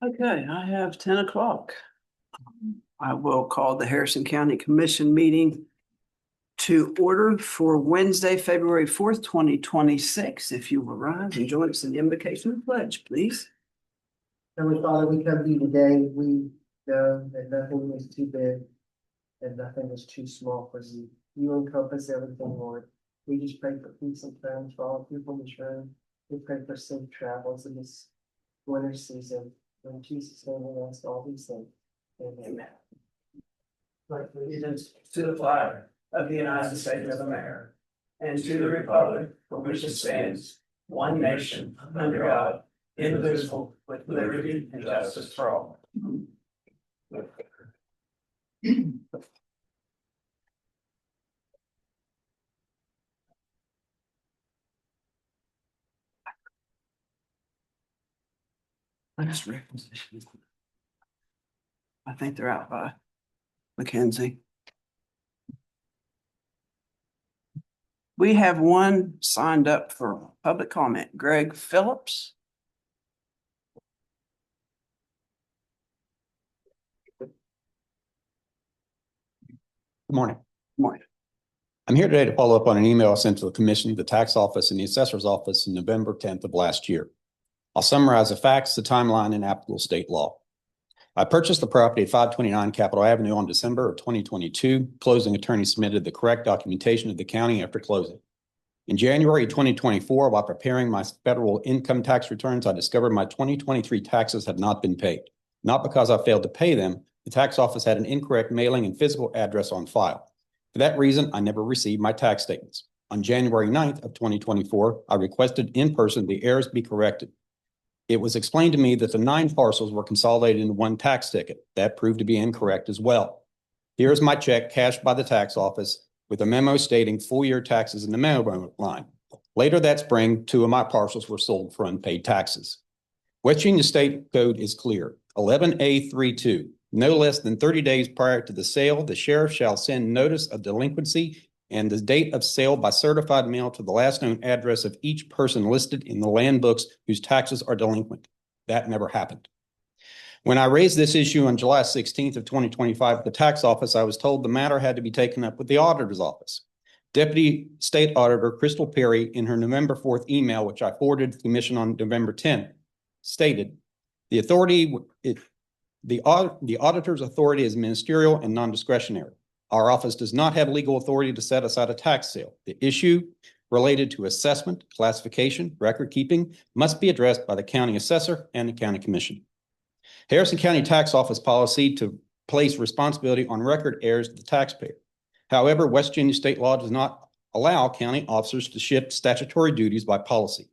Okay, I have 10 o'clock. I will call the Harrison County Commission meeting to order for Wednesday, February 4th, 2026. If you will rise and join us in the invocation of pledge, please. Heavenly Father, we come to you today. We know that nothing is too big and nothing is too small for you. You encompass everything, Lord. We just pray for peace and friends for all people in this room. We pray for safe travels in this winter season. In Jesus' name, we ask all these things. Amen. Pledge allegiance to the flag of the United States of America and to the republic for which it stands, one nation, under God, indivisible, with liberty and justice for all. Let's requisition. I think they're out by Mackenzie. We have one signed up for public comment, Greg Phillips. Good morning. Morning. I'm here today to follow up on an email I sent to the Commission, the Tax Office, and the Assessor's Office on November 10th of last year. I'll summarize the facts, the timeline, and applicable state law. I purchased the property at 529 Capitol Avenue on December of 2022. Closing attorney submitted the correct documentation to the county after closing. In January 2024, while preparing my federal income tax returns, I discovered my 2023 taxes had not been paid. Not because I failed to pay them, the tax office had an incorrect mailing and physical address on file. For that reason, I never received my tax statements. On January 9th of 2024, I requested in person the errors be corrected. It was explained to me that the 9 parcels were consolidated into one tax ticket. That proved to be incorrect as well. Here is my check cashed by the tax office with a memo stating full year taxes in the memo line. Later that spring, 2 of my parcels were sold for unpaid taxes. West Virginia State Code is clear. 11A32. No less than 30 days prior to the sale, the sheriff shall send notice of delinquency and the date of sale by certified mail to the last known address of each person listed in the land books whose taxes are delinquent. That never happened. When I raised this issue on July 16th of 2025 at the tax office, I was told the matter had to be taken up with the auditor's office. Deputy State Auditor Crystal Perry, in her November 4th email, which I forwarded to the Commission on November 10th, stated, the auditor's authority is ministerial and non-discretionary. Our office does not have legal authority to set aside a tax sale. The issue related to assessment, classification, record keeping must be addressed by the county assessor and the county commission. Harrison County Tax Office policy to place responsibility on record heirs to the taxpayer. However, West Virginia state law does not allow county officers to shift statutory duties by policy.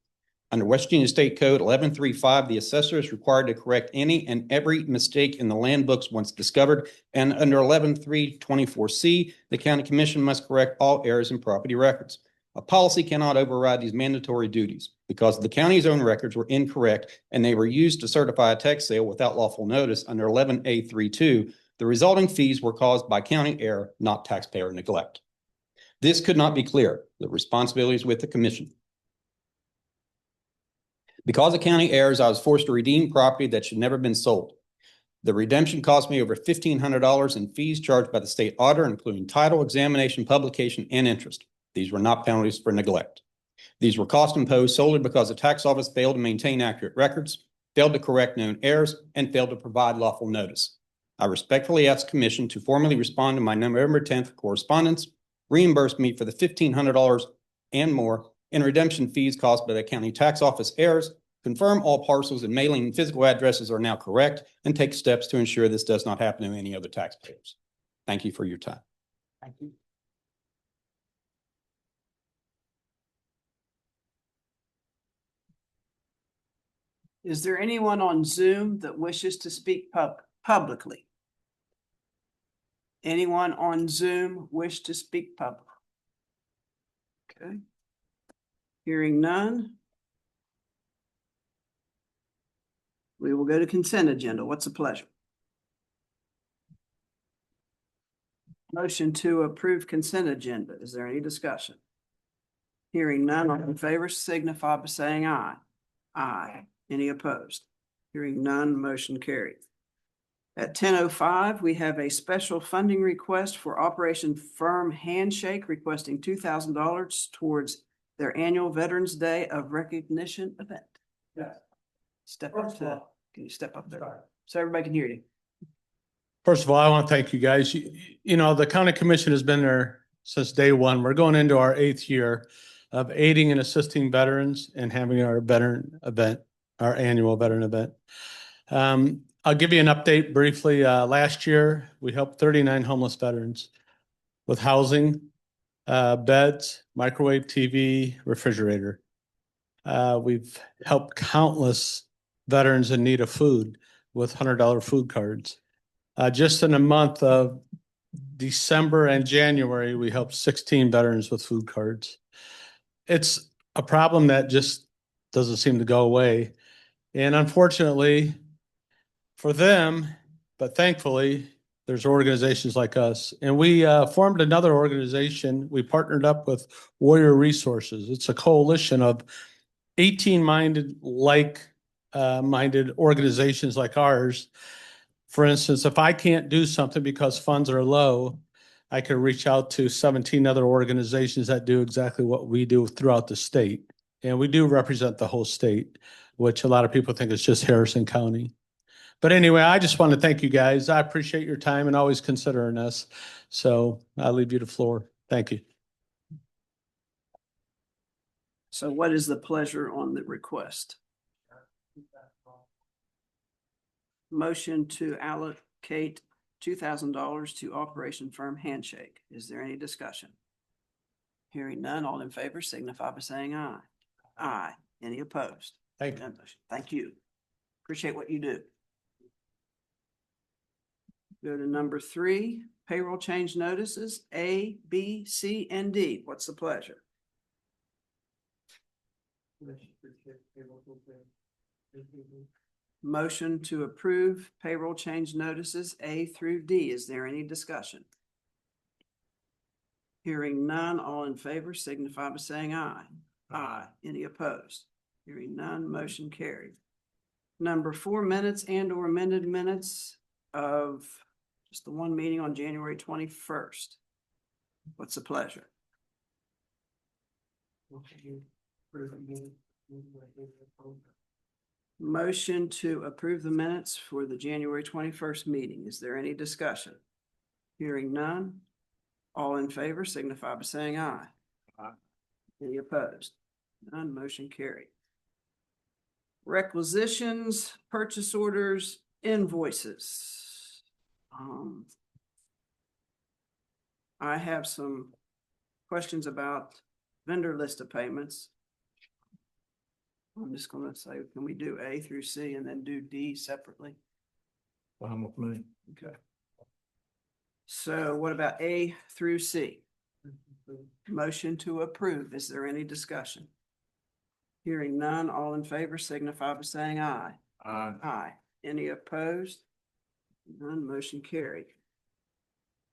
Under West Virginia State Code 1135, the assessor is required to correct any and every mistake in the land books once discovered, and under 11324C, the county commission must correct all errors in property records. A policy cannot override these mandatory duties. Because the county's own records were incorrect and they were used to certify a tax sale without lawful notice under 11A32, the resulting fees were caused by county error, not taxpayer neglect. This could not be clearer. The responsibility is with the commission. Because of county errors, I was forced to redeem property that should never have been sold. The redemption cost me over $1,500 in fees charged by the state auditor, including title, examination, publication, and interest. These were not penalties for neglect. These were costs imposed solely because the tax office failed to maintain accurate records, failed to correct known errors, and failed to provide lawful notice. I respectfully ask the commission to formally respond to my November 10th correspondence, reimburse me for the $1,500 and more in redemption fees caused by the county tax office errors, confirm all parcels and mailing and physical addresses are now correct, and take steps to ensure this does not happen to any other taxpayers. Thank you for your time. Thank you. Is there anyone on Zoom that wishes to speak publicly? Anyone on Zoom wish to speak publicly? Okay. Hearing none. We will go to consent agenda. What's the pleasure? Motion to approve consent agenda. Is there any discussion? Hearing none, all in favor signify by saying aye. Aye. Any opposed? Hearing none, motion carried. At 10:05, we have a special funding request for Operation Firm Handshake requesting $2,000 towards their annual Veterans Day of Recognition event. Yes. Step First up of to, all- can you step up there? Sorry. So everybody can hear you. First of all, I want to thank you guys. You know, the county commission has been there since day one. We're going into our 8th year of aiding and assisting veterans and having our veteran event, our annual veteran event. I'll give you an update briefly. Last year, we helped 39 homeless veterans with housing, beds, microwave TV, refrigerator. We've helped countless veterans in need of food with $100 food cards. Just in a month of December and January, we helped 16 veterans with food cards. It's a problem that just doesn't seem to go away. And unfortunately for them, but thankfully, there's organizations like us. And we formed another organization. We partnered up with Warrior Resources. It's a coalition of 18-minded minded organizations like ours. For instance, if I can't do something because funds are low, I can reach out to 17 other organizations that do exactly what we do throughout the state. And we do represent the whole state, which a lot of people think is just Harrison County. But anyway, I just want to thank you guys. I appreciate your time and always considering us. So I'll leave you the floor. Thank you. So what is the pleasure on the request? Motion to allocate $2,000 to Operation Firm Handshake. Is there any discussion? Hearing none, all in favor signify by saying aye. Aye. Any opposed? Thank you. None motion. Thank you. Appreciate what you do. Go to number 3, payroll change notices, A, B, C, and D. What's the pleasure? Motion to approve payroll change notices A through D. Is there any discussion? Hearing none, all in favor signify by saying aye. Aye. Any opposed? Hearing none, motion carried. Number 4, minutes and or amended minutes of just the one meeting on January 21st. What's the pleasure? Motion to approve the minutes for the January 21st meeting. Is there any discussion? Hearing none. All in favor signify by saying aye. Aye. Any opposed? None, motion carried. Requisitions, purchase orders, invoices. I have some questions about vendor list of payments. I'm just gonna say, can we do A through C and then do D separately? Fine with me. Okay. So what about A through C? Motion to approve. Is there any discussion? Hearing none, all in favor signify by saying aye. Aye. Aye. Any opposed? None, motion carried.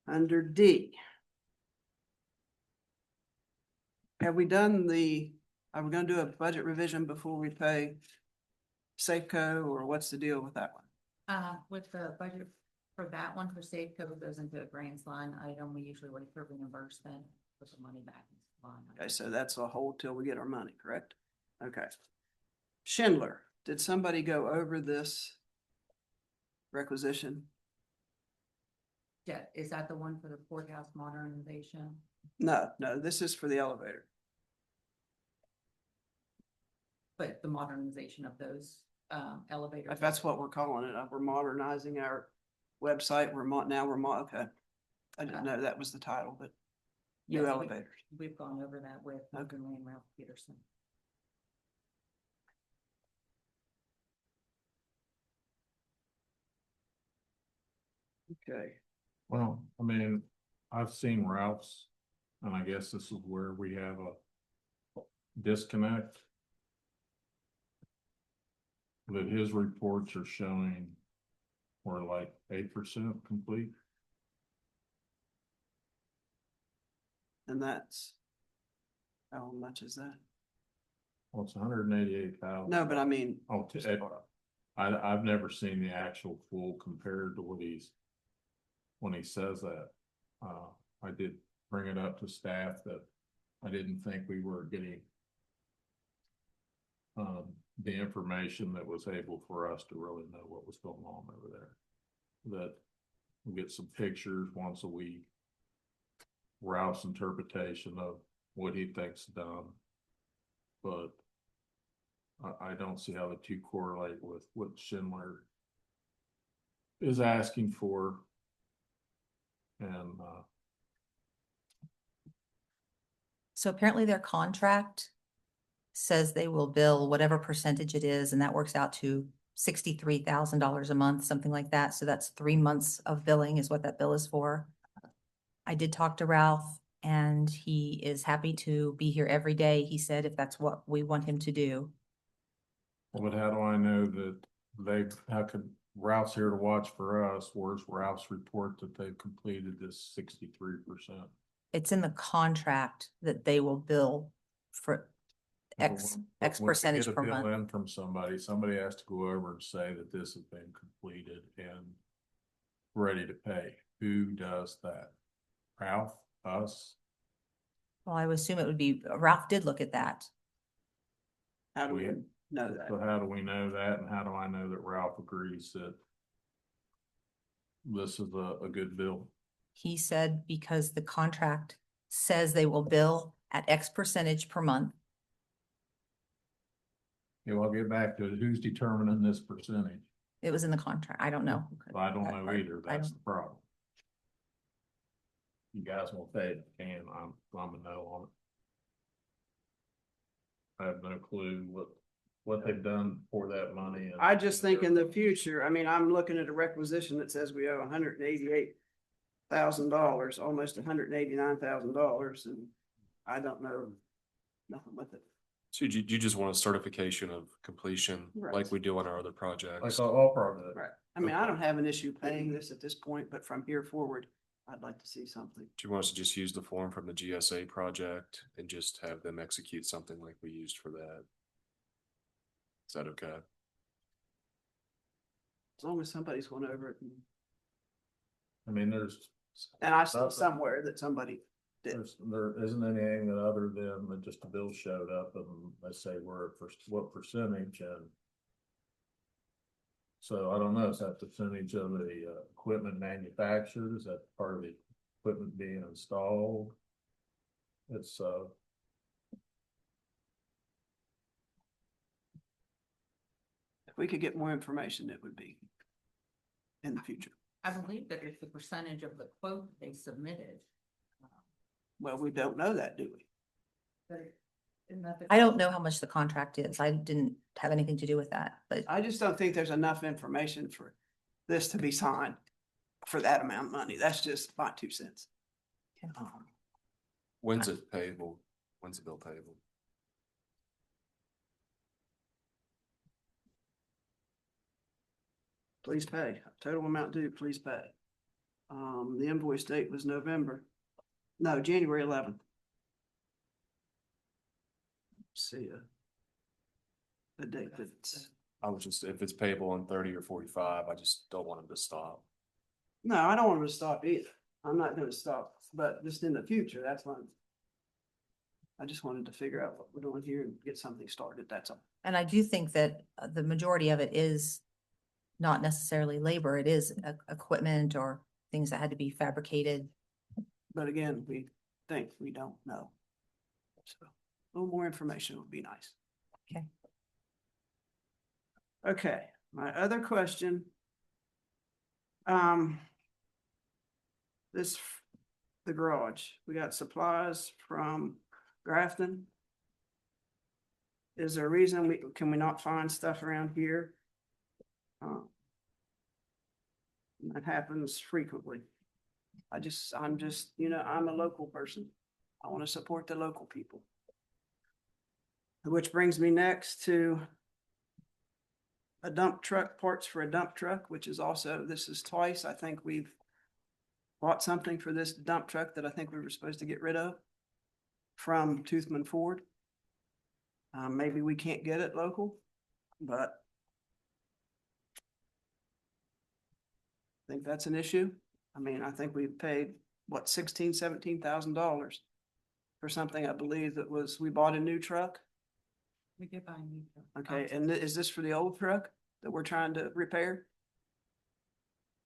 Under D. Have we done are we gonna do a budget revision before we pay Safeco, or what's the deal with that one? With the budget for that one for Safeco goes into a grants line item. We usually wait for reimbursement, put the money back in the line. Okay, so that's a hold till we get our money, correct? Okay. Schindler, did somebody go over this requisition? Yeah, is that the one for the courthouse modernization? No, this is for the elevator. But the modernization of those elevators. If that's what we're calling it, we're modernizing our website, okay. I didn't know that was the title, but new Yes, we- elevators. We've gone over that with Okay. Lee and Ralph Peterson. Okay. Well, I mean, I've seen Ralph's, and I guess this is where we have a disconnect. That his reports are showing we're like 8% complete. And that's, how much is that? Well, it's 188,000. No, but I mean, Oh, I've never seen the actual full compared to what when he says that. I did bring it up to staff that I didn't think we were getting the information that was able for us to really know what was going on over there. That we get some pictures once a week. Ralph's interpretation of what he thinks done. But I don't see how the two correlate with what Schindler is asking for. And So apparently their contract says they will bill whatever percentage it is, and that works out to $63,000 a month, something like that. So that's 3 months of billing is what that bill is for. I did talk to Ralph and he is happy to be here every day. He said if that's what we want him to do. but how do I know that how could Ralph's here to watch for us? Where's Ralph's report that they've completed this 63%? It's in the contract that they will bill for X When we percentage get a per bill month. in from somebody has to go over and say that this has been completed and ready to pay. Who does that? Ralph, us? Well, I would assume it would be, Ralph did look at that. How do we We- know that? So how do we know that? And how do I know that Ralph agrees that this is a good bill? He said because the contract says they will bill at X percentage per month. Yeah, well, I'll get back to it. Who's determining this percentage? It was in the contract. I don't know. Well, I don't That know part, either. I That's don't- the problem. You guys won't pay it, and I'm a no on it. I have no clue what they've done for that money. I just think in the future, I mean, I'm looking at a requisition that says we owe $188,000, almost $189,000, and I don't know nothing with it. So you just want a certification of completion Right. like we do on our other Like projects? all projects. Right. I mean, I don't have an issue paying this at this point, but from here forward, I'd like to see something. Do you want us to just use the form from the GSA project and just have them execute something like we used for that? Is that okay? As long as somebody's went over it. I mean, And I saw somewhere that somebody did. there isn't anything that other than that just the bill showed up and they say we're at what percentage and. So I don't know, is that percentage of the equipment manufactured? Is that part of the equipment being installed? It's If we could get more information, it would be in the future. I believe that it's the percentage of the quote they submitted. Well, we don't know that, do we? I don't know how much the contract is. I didn't have anything to do with that, but I just don't think there's enough information for this to be signed for that amount of money. That's just my 2 cents. Okay. When's it payable? When's the bill payable? Please pay. Total amount due, please pay. The invoice date was January 11th. See the date that's, I was just, if it's payable on 30 or 45, I just don't want them to stop. no, I don't want them to stop either. I'm not gonna stop, but just in the future, that's when I just wanted to figure out what we're doing here and get something started, that's all. and I do think that the majority of it is not necessarily labor. It is equipment or things that had to be fabricated. But again, we think we don't know. So a little more information would be nice. Okay. Okay, my other question. The garage, we got supplies from Grafton. Is there a reason can we not find stuff around here? That happens frequently. I'm just, I'm a local person. I want to support the local people. Which brings me next to a dump truck, parts for a dump truck, which is also, this is twice, I think we've bought something for this dump truck that I think we were supposed to get rid of from Toothman Ford. Maybe we can't get it local, but Think that's an issue? I mean, I think we paid, what, $17,000 for something, I believe that was, we bought a new truck. We did buy a new truck. Okay, and is this for the old truck that we're trying to repair?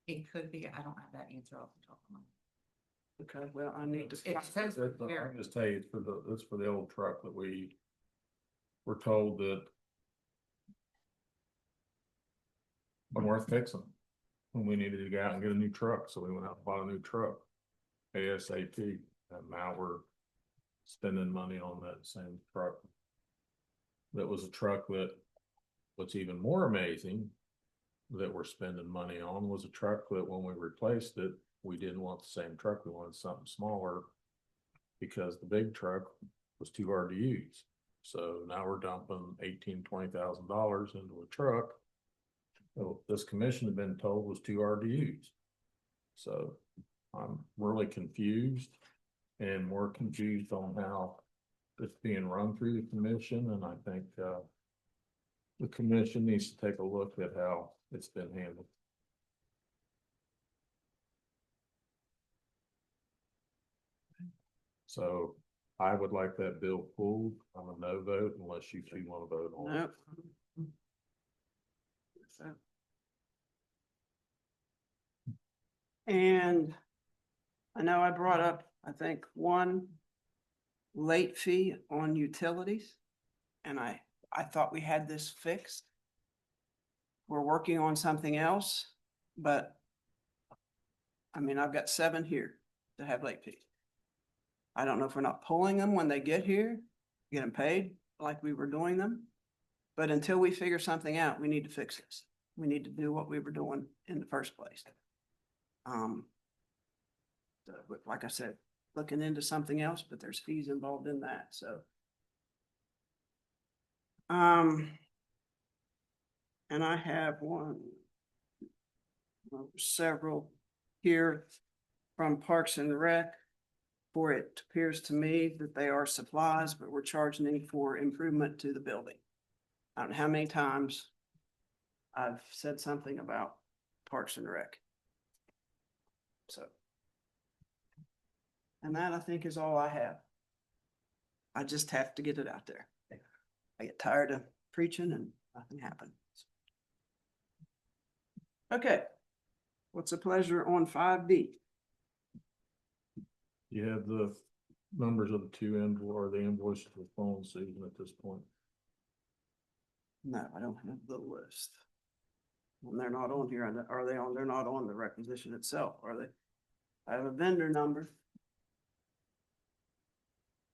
It could be, I don't have that answer off the top of my head. Okay, well, I need to. It says repair. I'll just tell you, it's for the old truck that we were told that wasn't worth fixing. And we needed to go out and get a new truck, so we went out and bought a new truck ASAP, and now we're spending money on that same truck. That was a truck that, what's even more amazing that we're spending money on was a truck that when we replaced it, we didn't want the same truck, we wanted something smaller because the big truck was too hard to use. So now we're dumping $18,000-$20,000 into a truck that this commission had been told was too hard to use. So I'm really confused and more confused on how it's being run through the commission, and I think the commission needs to take a look at how it's been handled. So I would like that bill pulled. I'm a no vote unless you two want to vote on it. Nope. So. And I know I brought up, I think, one late fee on utilities. And I thought we had this fixed. We're working on something else, but I mean, I've got 7 here that have late fees. I don't know if we're not pulling them when they get here, get them paid like we were doing them. But until we figure something out, we need to fix this. We need to do what we were doing in the first place. Like I said, looking into something else, but there's fees involved in that, so. And I have several here from Parks and Rec. For it appears to me that they are supplies, but we're charging for improvement to the building. I don't know how many times I've said something about Parks and Rec. So. And that, I think, is all I have. I just have to get it out there. I get tired of preaching and nothing happens. Okay. What's a pleasure on 5B? You have the numbers of the two invoices with phone Susan at this point. No, I don't have the list. And they're not on here. Are they on? They're not on the requisition itself, are they? I have a vendor number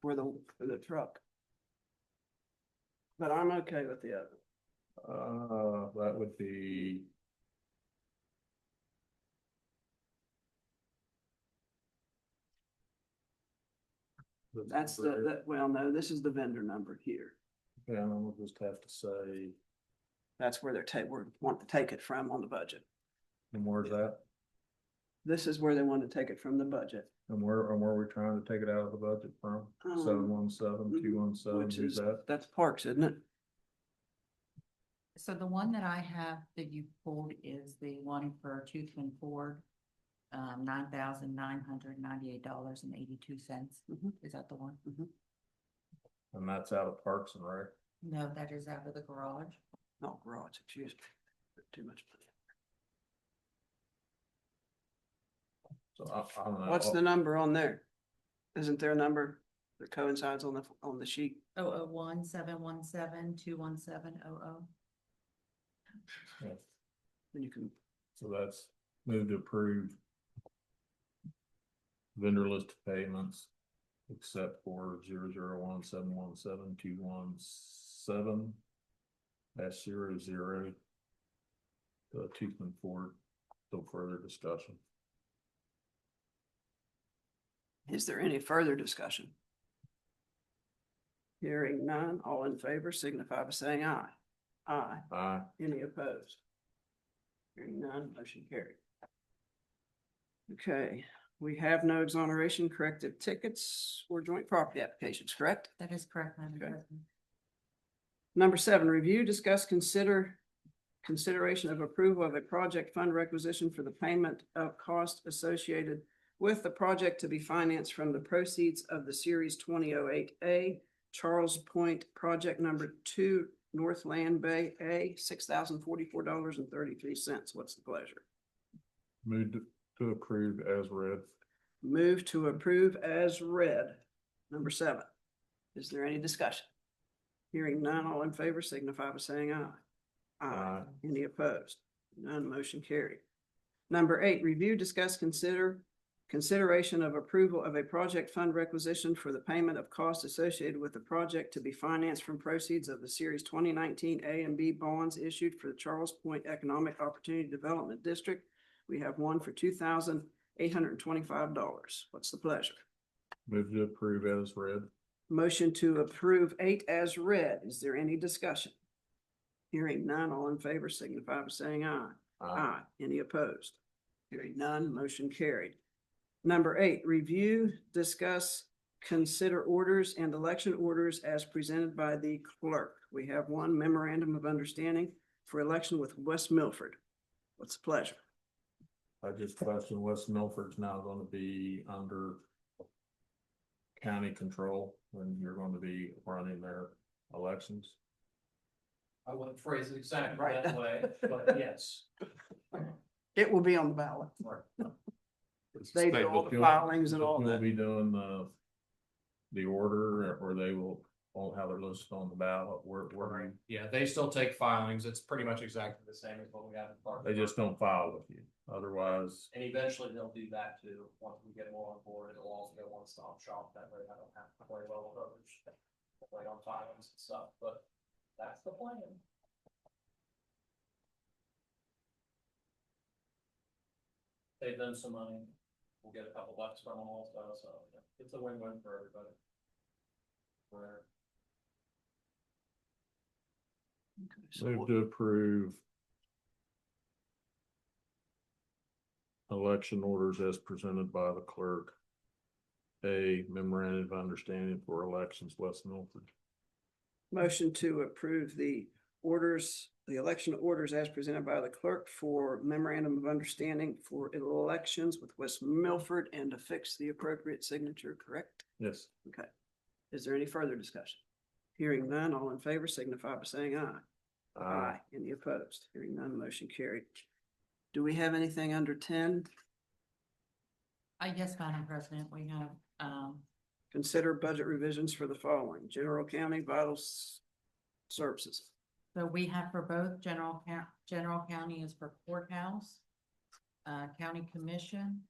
for the truck. But I'm okay with the other. That would be. That's well, no, this is the vendor number here. Yeah, and we'll just have to say, That's where we want to take it from on the budget. and where's that? This is where they want to take it from the budget. And where are we trying to take it out of the budget from? 717, 217, Which who's is, that? that's Parks, isn't it? So the one that I have that you pulled is the one for Toothman Ford, $9,998.82. Mhm. Is that the one? And that's out of Parks and Rec. No, that is out of the garage. No, garage, excuse me. Too much money. So I don't know. What's the number on there? Isn't there a number that coincides on the sheet? 001-717-217-00. Yeah. And you can, So that's move to approve vendor list of payments except for 001-717-217 -00 to Toothman Ford. No further discussion. is there any further discussion? Hearing none, all in favor signify by saying aye. Aye. Aye. Any opposed? Hearing none, motion carried. Okay, we have no exoneration, corrective tickets, or joint property applications, correct? That is correct, Madam Okay. President. Number 7, review, discuss, consider consideration of approval of a project fund requisition for the payment of cost associated with the project to be financed from the proceeds of the Series 2008A Charles Point Project Number 2, Northland Bay A, $6,044.33. What's the pleasure? Move to approve as read. Move to approve as read. Number 7. Is there any discussion? Hearing none, all in favor signify by saying aye. Aye. Any opposed? None, motion carried. Number 8, review, discuss, consideration of approval of a project fund requisition for the payment of costs associated with the project to be financed from proceeds of the Series 2019 A and B bonds issued for the Charles Point Economic Opportunity Development District. We have one for $2,825. What's the pleasure? Move to approve as read. Motion to approve 8 as read. Is there any discussion? Hearing none, all in favor signify by saying aye. Aye. Any opposed? Hearing none, motion carried. Number 8, review, discuss, consider orders and election orders as presented by the clerk. We have one memorandum of understanding for election with West Milford. What's the pleasure? I just question West Milford's now gonna be under county control when you're going to be running their elections. I wouldn't phrase it exactly that way, but yes. It will be on the ballot. They do all the filings and all We'll that. be doing the order, or they won't have it listed on the ballot, where Yeah, they still take filings. It's pretty much exactly the same as what we have in Clark. they just don't file with you, otherwise. And eventually they'll do that too. Once we get more on board, it'll also be a one-stop shop. That way I don't have to worry well with others. Wait on filings and stuff, but that's the plan. Save them some money. We'll get a couple bucks from them also, so yeah, it's a win-win for everybody. Where Move to approve election orders as presented by the clerk. A memorandum of understanding for elections West Milford. Motion to approve the orders, the election orders as presented by the clerk for memorandum of understanding for elections with West Milford and to fix the appropriate signature, correct? Yes. Okay. Is there any further discussion? Hearing none, all in favor signify by saying aye. Any opposed? Hearing none, motion carried. Do we have anything under 10? Yes, Madam President, we have, Consider budget revisions for the following: general county services. so we have for both general county is for courthouse, county commission,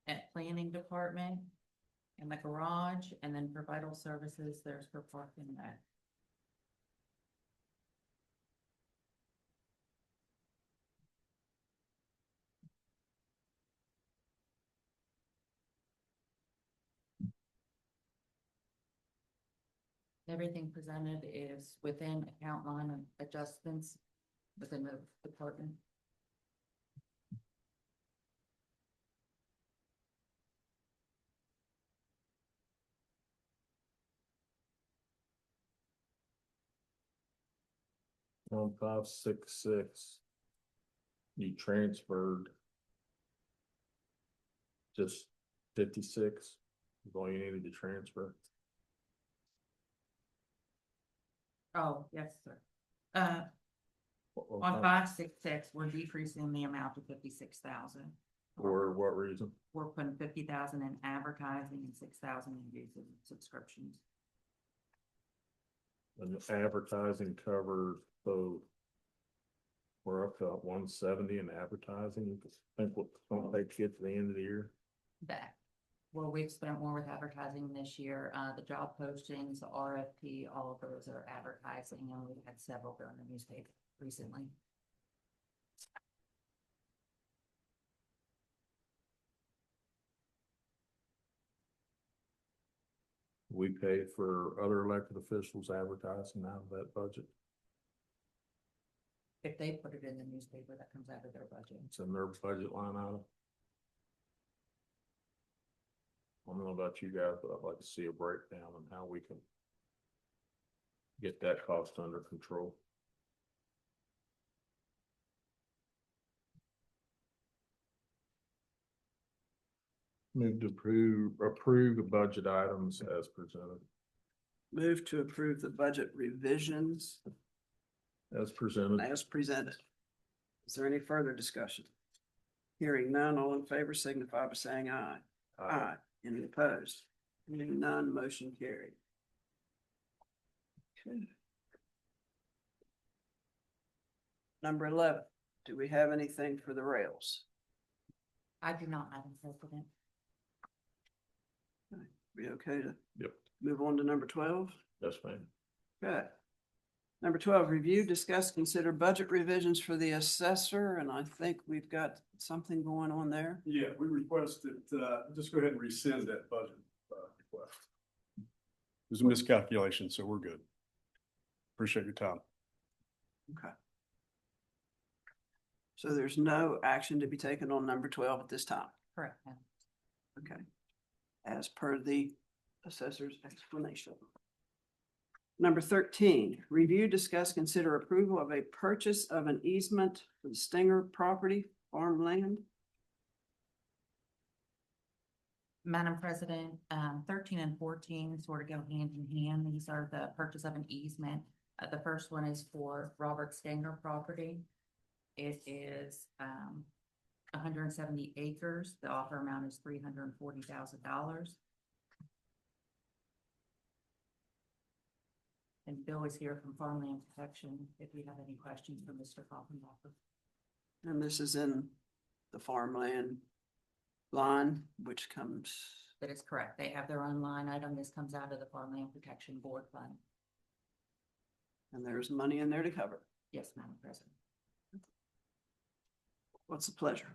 at planning department, and the garage, and then for vital services, there's for parking and rec. Everything presented is within account line adjustments within the department. On 566. You transferred. Just 56 is all you needed to transfer. Oh, yes, sir. On 566, we're decreasing the amount to 56,000. For what reason? We're putting 50,000 in advertising and 6,000 in dues and subscriptions. And the advertising covers both. We're up to 170 in advertising. You think what don't they get to the end of the year? That, well, we've spent more with advertising this year. The job postings, the RFP, all of those are advertising, and we've had several go in the newspaper recently. We pay for other elected officials advertising out of that budget. If they put it in the newspaper, that comes out of their budget. It's in their budget line item. I don't know about you guys, but I'd like to see a breakdown on how we can get that cost under control. Move to approve the budget items as presented. Move to approve the budget revisions As presented. as presented. Is there any further discussion? Hearing none, all in favor signify by saying aye. Aye. Any opposed? Hearing none, motion carried. Okay. Number 11, do we have anything for the rails? I do not, Madam President. We okay to Yep. move on to number 12? Yes, ma'am. Okay. Number 12, review, discuss, consider budget revisions for the assessor, and I think we've got something going on there. Yeah, we requested, just go ahead and rescind that budget, request. It was a miscalculation, so we're good. Appreciate your time. Okay. So there's no action to be taken on number 12 at this time. Correct, ma'am. Okay. As per the assessor's explanation. Number 13, review, discuss, consider approval of a purchase of an easement for the Stinger property farmland. Madam President, 13 and 14 sort of go hand in hand. These are the purchase of an easement. The first one is for Robert Stanger property. It is 170 acres. The offer amount is $340,000. And Bill is here from Farmland Protection if you have any questions for Mr. Coffenbacher. And this is in the farmland line, which comes, That is correct. They have their own line item. This comes out of the Farmland Protection Board Fund. and there's money in there to cover. Yes, Madam President. What's the pleasure?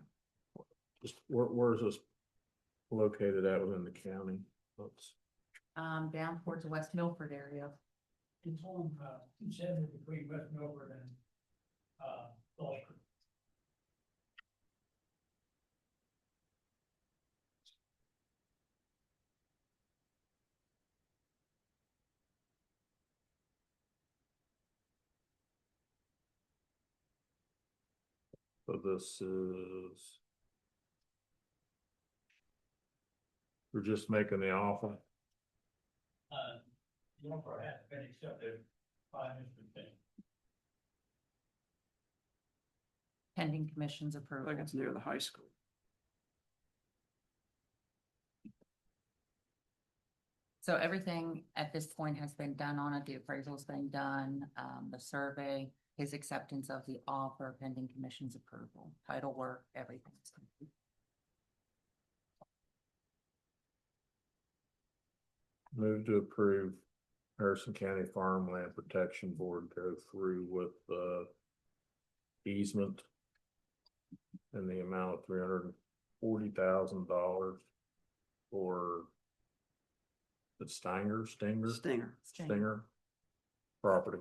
Just where is this located at within the county? Oops. Down towards the West Milford area. It's on, 270 between West Milford and, Falls Creek. So this is. We're just making the offer. The offer has been accepted by Mr. King. Pending commission's I approval. think it's near the high school. So everything at this point has been done on it. The appraisal's been done, the survey, his acceptance of the offer, pending commission's approval, title work, everything's complete. Move to approve Harrison County Farmland Protection Board go through with the easement in the amount of $340,000 for the Stinger Stinger. property.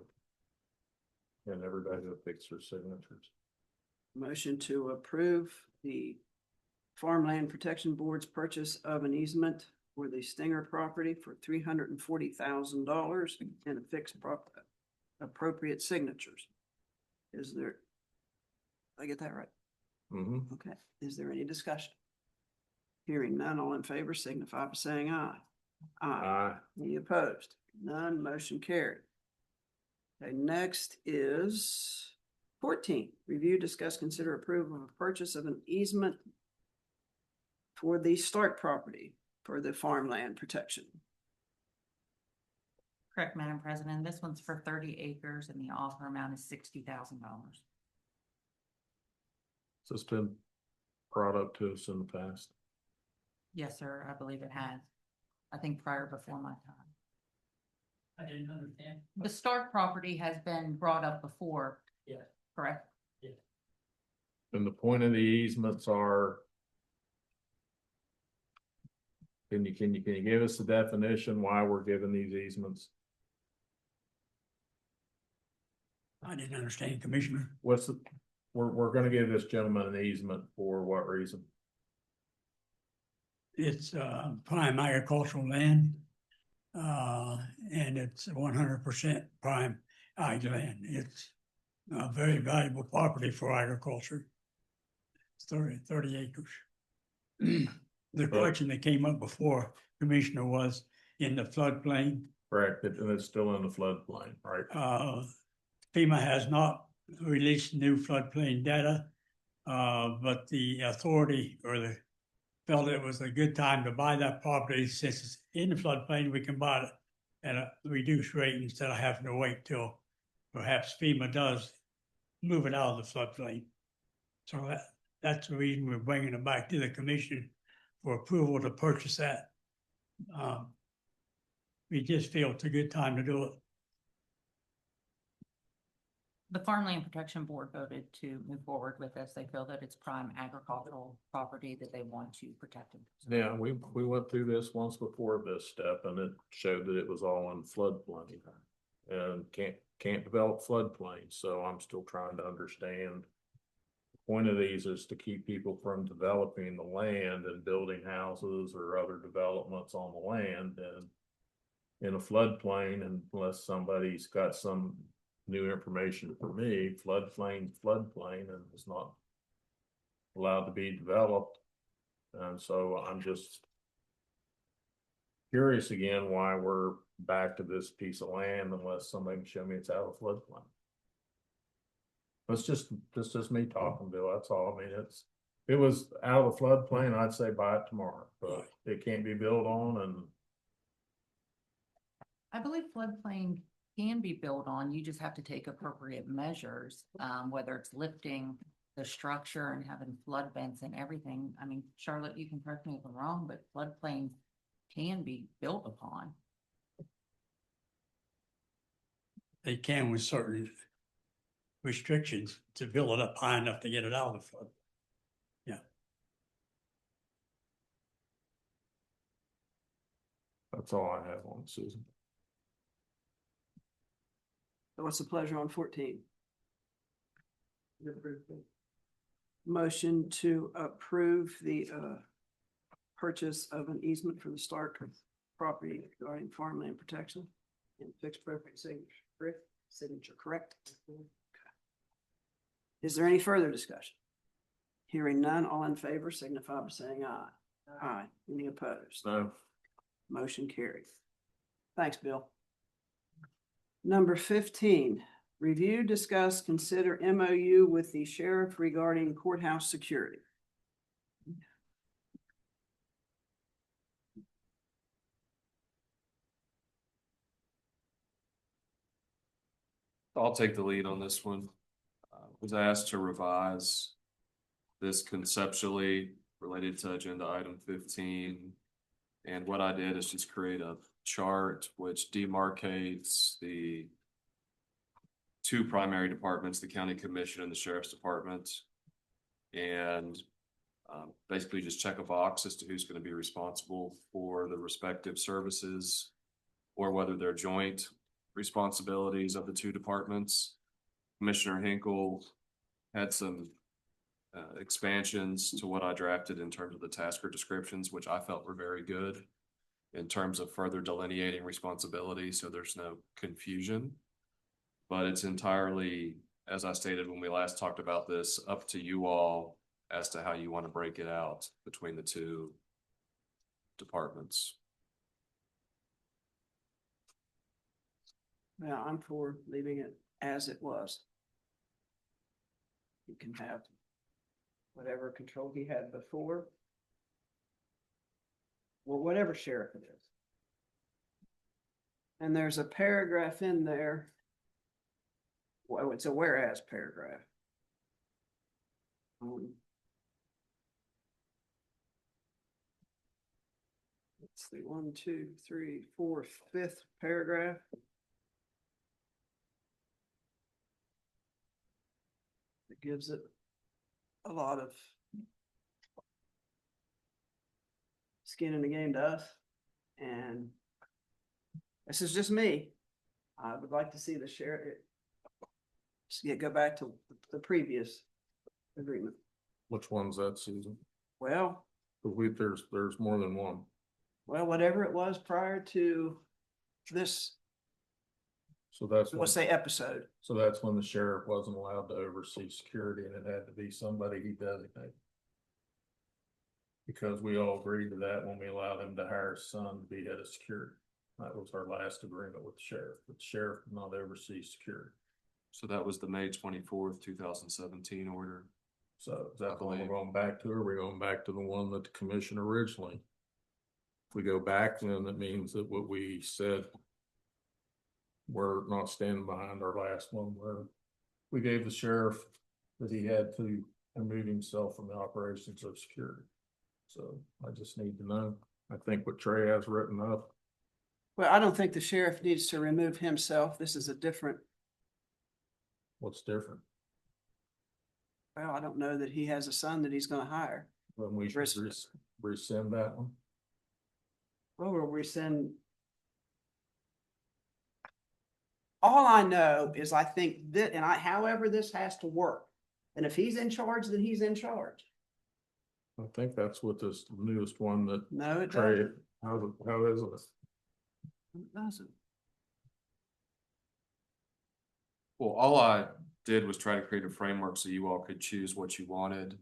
And everybody will fix their signatures. Motion to approve the Farmland Protection Board's purchase of an easement for the Stinger property for $340,000 and a fixed appropriate signatures. Is there? Did I get that right? Mm-hmm. Okay. Is there any discussion? Hearing none, all in favor signify by saying aye. Aye. Any opposed? None, motion carried. Okay, next is 14, review, discuss, consider approval of purchase of an easement for the Stark property for the farmland protection. Correct, Madam President. This one's for 30 acres and the offer amount is $60,000. So it's been brought up to us in the past. Yes, sir, I believe it has. I think prior before my time. I didn't understand. The Stark property has been brought up before. Yes. Correct? And the point of the easements are. Can you give us the definition why we're giving these easements? I didn't understand, Commissioner. What's the, we're gonna give this gentleman an easement for what reason? It's prime agricultural land. And it's 100% prime ag land. It's a very valuable property for agriculture. It's 30 acres. The question that came up before, Commissioner, was in the floodplain. Correct, and it's still in the floodplain, right? FEMA has not released new floodplain data. But the authority felt it was a good time to buy that property since it's in the floodplain. We can buy it at a reduced rate instead of having to wait till perhaps FEMA does move it out of the floodplain. So that's the reason we're bringing it back to the commission for approval to purchase that. We just feel it's a good time to do it. The Farmland Protection Board voted to move forward with this. They feel that it's prime agricultural property that they want to protect. Yeah, we went through this once before this step and it showed that it was all in floodplain. And can't develop floodplain, so I'm still trying to understand. The point of these is to keep people from developing the land and building houses or other developments on the land and in a floodplain, unless somebody's got some new information for me, floodplain, and it's not allowed to be developed. And so I'm just curious again why we're back to this piece of land unless somebody can show me it's out of floodplain. That's just me talking, Bill. That's all. I mean, if it was out of the floodplain, I'd say buy it tomorrow, but it can't be built on. And I believe floodplain can be built on. You just have to take appropriate measures, whether it's lifting the structure and having flood vents and everything. I mean, Charlotte, you can correct me if I'm wrong, but floodplains can be built upon. They can with certain restrictions to build it up high enough to get it out of the flood. Yeah. that's all I have on it, Susan. So what's the pleasure on 14? Motion to approve the purchase of an easement for the Stark property regarding farmland protection and fixed appropriate signature, correct? Okay. Is there any further discussion? Hearing none, all in favor signify by saying aye. Aye. Any opposed? No, Motion carries. Thanks, Bill. Number 15, review, discuss, consider MOU with the sheriff regarding courthouse security. I'll take the lead on this one. Was asked to revise this conceptually related to agenda item 15. And what I did is just create a chart which demarcates the two primary departments, the county commission and the sheriff's department. And basically just check a box as to who's going to be responsible for the respective services or whether they're joint responsibilities of the two departments. Commissioner Hinkle had some expansions to what I drafted in terms of the tasker descriptions, which I felt were very good in terms of further delineating responsibility, so there's no confusion. But it's entirely, as I stated when we last talked about this, up to you all as to how you want to break it out between the two departments. Yeah, I'm for leaving it as it was. You can have whatever control he had before. Well, whatever sheriff it is. And there's a paragraph in there. Well, it's a whereas paragraph. Let's see, 1, 2, 3, 4, 5th paragraph. It gives it a lot of skin in the game to us. And this is just me. I would like to see the sheriff go back to the previous agreement. which one's that, Susan? Well, There's more than one. whatever it was prior to this, So that's let's say episode. So that's when the sheriff wasn't allowed to oversee security and it had to be somebody he designated. Because we all agreed to that when we allowed him to hire his son to be head of security. That was our last agreement with the sheriff, but the sheriff did not oversee security. So that was the May 24th, 2017 order. So is that the one we're going back to, or are we going back to the one that the commission originally? If we go back, then that means that what we said, we're not standing behind our last one, where we gave the sheriff that he had to remove himself from the operations of security. So I just need to know. I think what Trey has written up, Well, I don't think the sheriff needs to remove himself. This is a different, what's different? well, I don't know that he has a son that he's gonna hire. When we should rescind that one. Well, we'll rescind. All I know is I think that, and however this has to work. And if he's in charge, then he's in charge. I think that's what this newest one that No, it Trey, doesn't. how is it? It doesn't. Well, all I did was try to create a framework so you all could choose what you wanted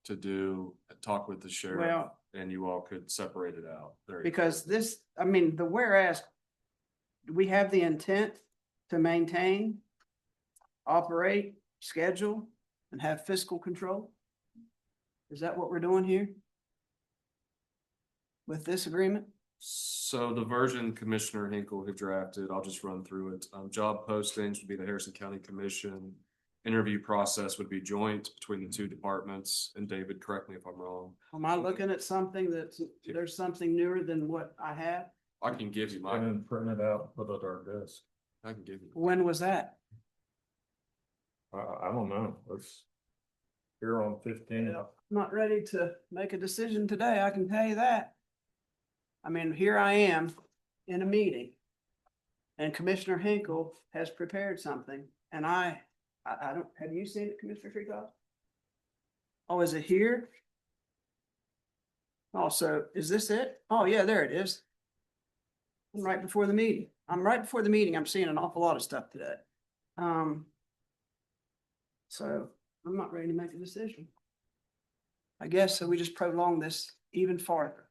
to do, talk with the sheriff, Well, and you all could separate it out. There you go. because this, I mean, the whereas we have the intent to maintain, operate, schedule, and have fiscal control. Is that what we're doing here? With this agreement? So the version Commissioner Hinkle had drafted, I'll just run through it. Job postings would be the Harrison County Commission. Interview process would be joint between the two departments. And David, correct me if I'm wrong. Am I looking at something that's, there's something newer than what I have? I can give you And my, then print it out, put it at our desk. I can give you. When was that? I don't know, let's. Here on 15. I'm not ready to make a decision today, I can tell you that. I mean, here I am in a meeting. And Commissioner Hinkle has prepared something, and I don't, have you seen it, Commissioner Treecott? Oh, is it here? Also, is this it? Oh, yeah, there it is. I'm right before the meeting. I'm seeing an awful lot of stuff today. So I'm not ready to make a decision. I guess so we just prolong this even farther.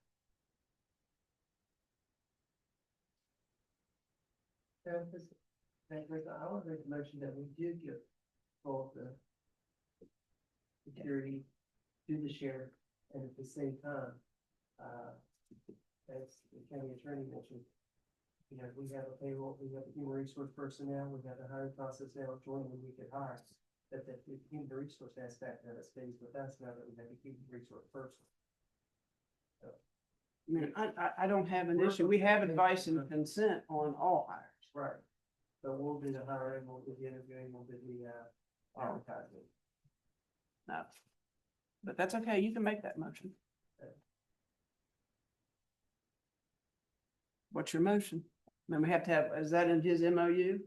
I would make a motion that we did give both the security to the sheriff, and at the same time, as the county attorney mentioned, you know, we have a payroll, we have a human resource personnel, we have a hiring process now, joining when we get hired. That the human resource aspect that stays with us now that we have a human resource person. I mean, I don't have an issue. We have advice and consent on all hires. Right. So we'll do the hiring, we'll do the interviewing, we'll do the advertising. No. But that's okay. You can make that motion. What's your motion? Then we have to have, is that in his MOU?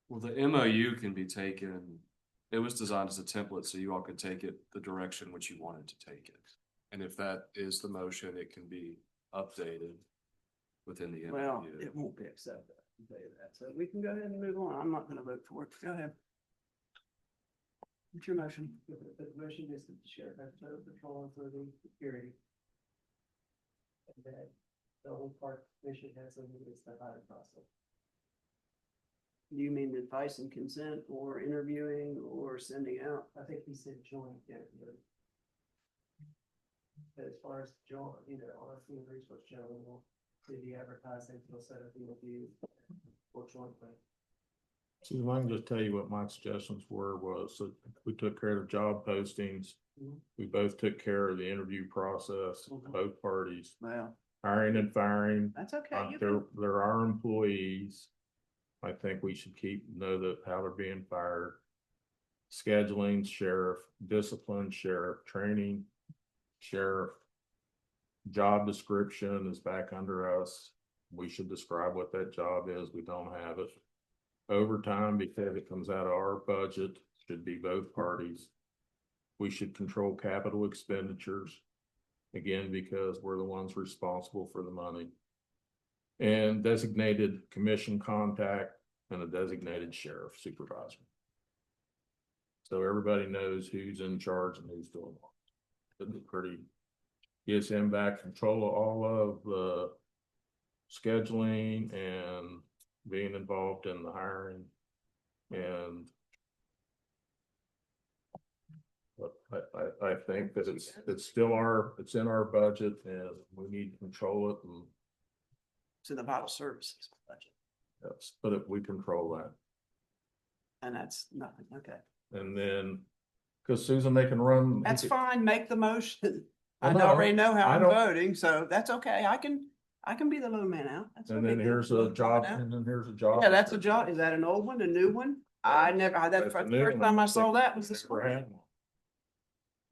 Well, the MOU can be taken, it was designed as a template, so you all could take it the direction which you wanted to take it. And if that is the motion, it can be updated within the MOU. Well, it won't be accepted. I'll tell you that. So we can go ahead and move on. I'm not gonna vote for it. Go ahead. What's your motion? The motion is that the sheriff has total control over the security. And that the whole park commission has a the hiring process. Do you mean advice and consent or interviewing or sending out? I think he said joint, yeah. But as far as joint, you know, our human resource gentleman will do the advertising, he'll set up the interview for jointly. So I can just tell you what my suggestions was that we took care of job postings. Mhm. We both took care of the interview process, Mhm. both parties, Well, hiring and firing. that's okay. You can, There are employees. I think we should know that how they're being fired. Scheduling, sheriff, discipline, sheriff, training, sheriff. Job description is back under us. We should describe what that job is. We don't have it. Overtime, because it comes out of our budget, should be both parties. We should control capital expenditures. Again, because we're the ones responsible for the money. And designated commission contact and a designated sheriff supervisor. So everybody knows who's in charge and who's doing what. it's pretty, gives him back control of all of the scheduling and being involved in the hiring. And but I think that it's still it's in our budget and we need to control it and To the vital services budget, yes, but if we control that. and that's nothing, okay. And then, cause Susan, they can run. That's fine, make the motion. I Well, no, already know how I I'm don't- voting, so that's okay. I can be the low man out. That's no And then big deal. here's a Low job, man out. and then here's a job. Yeah, that's a job. Is that an old one, a new one? I never, that's That's the a new first one. time I saw that was this Never morning. had one.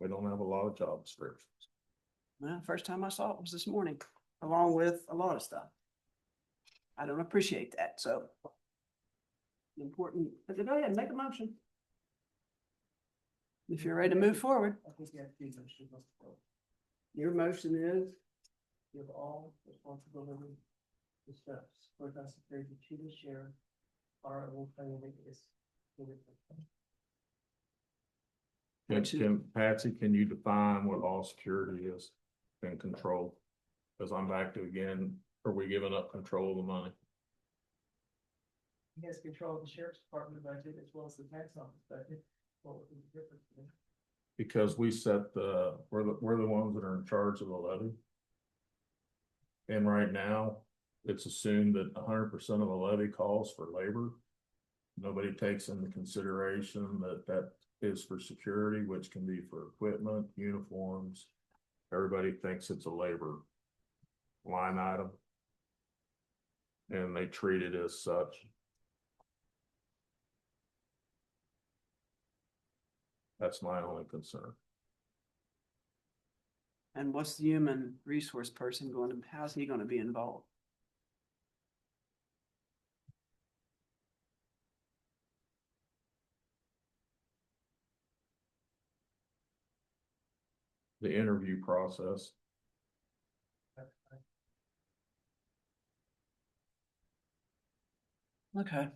We don't have a lot of job descriptions. Well, first time I saw it was this morning, along with a lot of stuff. I don't appreciate that, so. Important, but go ahead, make a motion. If you're ready to move forward, I think you have to do motion. your motion is, Give all responsibility to steps for necessary to the sheriff. Our own planning is. Can Patsy, can you define what all security is and control? Cause I'm back to again, are we giving up control of the money? He has control of the sheriff's department budget as well as the tax office budget. What would be the difference? Because we set we're the ones that are in charge of the levy. And right now, it's assumed that 100% of the levy calls for labor. Nobody takes into consideration that is for security, which can be for equipment, uniforms. Everybody thinks it's a labor line item. And they treat it as such. That's my only concern. and what's the human resource person going to, how's he gonna be involved? The interview process. Okay.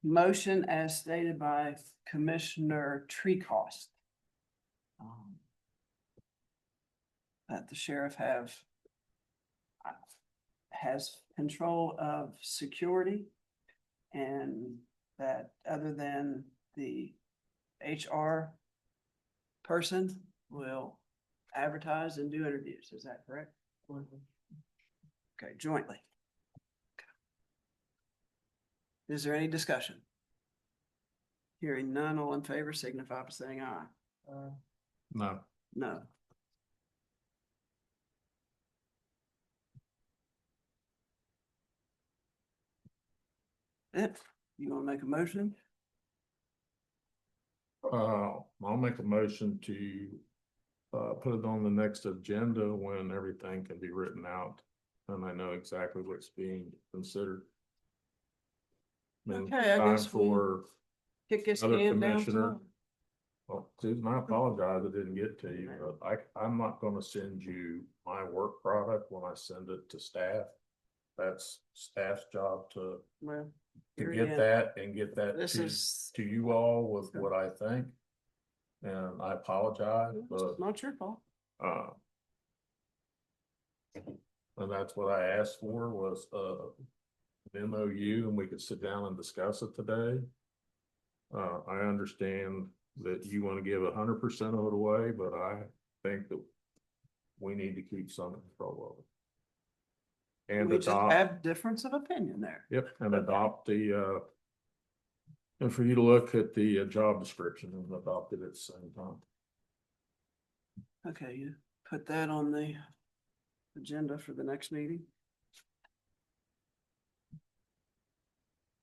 Motion as stated by Commissioner Treecost. That the sheriff has control of security. And that other than the HR person will advertise and do interviews. Is that correct? Okay, jointly. Is there any discussion? Hearing none, all in favor signify by saying aye. No. No. You wanna make a motion? I'll make a motion to put it on the next agenda when everything can be written out. And I know exactly what's being considered. And Okay, I time guess we for kick this other can down commissioner. tomorrow. Well, Susan, I apologize, I didn't get to you, but I'm not gonna send you my work product when I send it to staff. That's staff's job to Well, here get again, that and get that this is, to you all with what I think. And I apologize, but, it's not your fault. and that's what I asked for was, an MOU and we could sit down and discuss it today. I understand that you want to give 100% of it away, but I think that we need to keep some control of it. And We just adopt, have difference of opinion there. yep, and adopt and for you to look at the job description and adopt it at the same time. Okay, you put that on the agenda for the next meeting.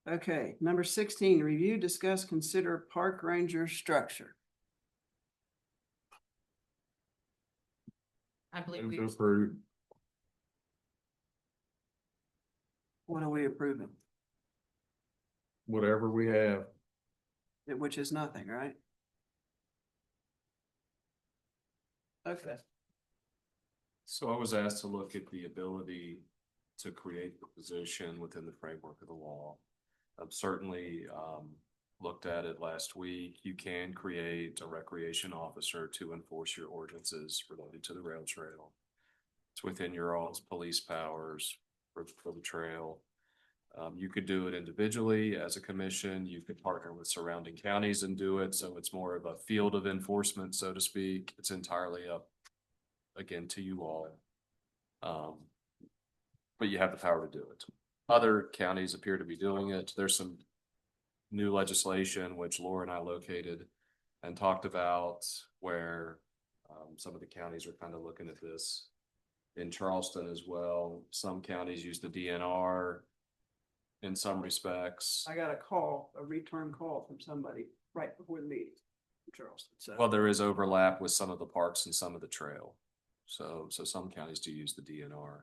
Okay, number 16, review, discuss, consider park ranger structure. I believe Move we, to approve. What are we approving? Whatever we have. Which is nothing, right? Okay. So I was asked to look at the ability to create the position within the framework of the law. Certainly, looked at it last week. You can create a recreation officer to enforce your ordinances related to the rail trail. It's within your all's police powers for the trail. You could do it individually as a commission. You could partner with surrounding counties and do it. So it's more of a field of enforcement, so to speak. It's entirely up again to you all. But you have the power to do it. Other counties appear to be doing it. There's some new legislation which Laura and I located and talked about where some of the counties are kind of looking at this. In Charleston as well, some counties use the DNR in some respects. I got a return call from somebody right before the meeting in Charleston, so. Well, there is overlap with some of the parks and some of the trail. So some counties do use the DNR.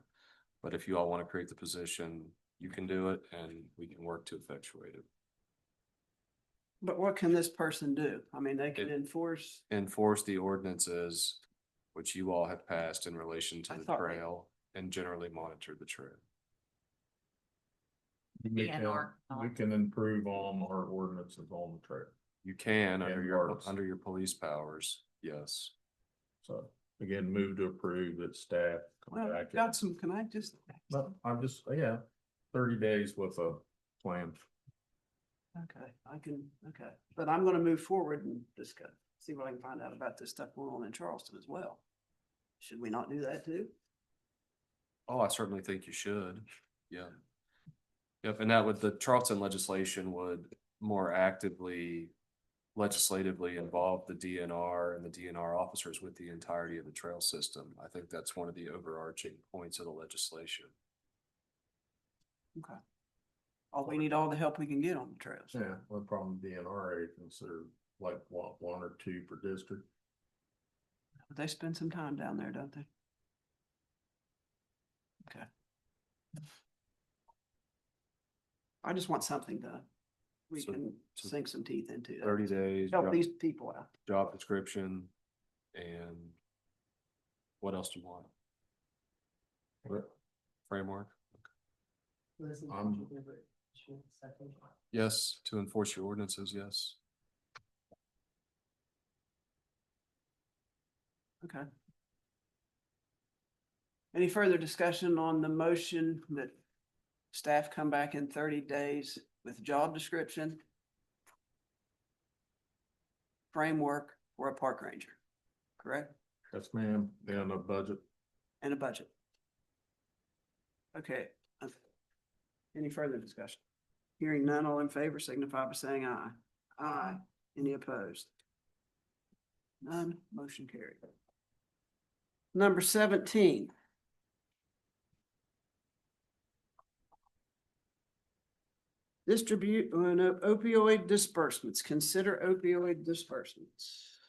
But if you all want to create the position, you can do it and we can work to effectuate it. But what can this person do? I mean, they can enforce, Enforce the ordinances which you all have passed in relation to I the thought- trail and generally monitor the trail. We DNR. can improve on our ordinances on the trail. You can under And your, parks. under your police powers, yes. So again, move to approve that staff come well, back. got some, can I just? But I'm just, yeah, 30 days with a plan. Okay, okay, but I'm gonna move forward and discuss, see what I can find out about this stuff going on in Charleston as well. Should we not do that too? Oh, I certainly think you should. Yeah. Yep, and that would, the Charleston legislation would more actively legislatively involve the DNR and the DNR officers with the entirety of the trail system. I think that's one of the overarching points of the legislation. Okay. We need all the help we can get on the trails. Yeah, no problem. DNR agents are like one or two per district. But they spend some time down there, don't they? Okay. I just want something to, we So- can so sink some teeth into. 30 days, Help these people out. job description, and what else do you want? Framework? Listen, I'm- second. Yes, to enforce your ordinances, yes. Okay. Any further discussion on the motion that staff come back in 30 days with job description, framework for a park ranger, correct? Yes, ma'am. And a budget. And a budget. Okay. Any further discussion? Hearing none, all in favor signify by saying aye. Aye. Any opposed? None, motion carried. Number 17. Distribute opioid disbursements, consider opioid disbursements.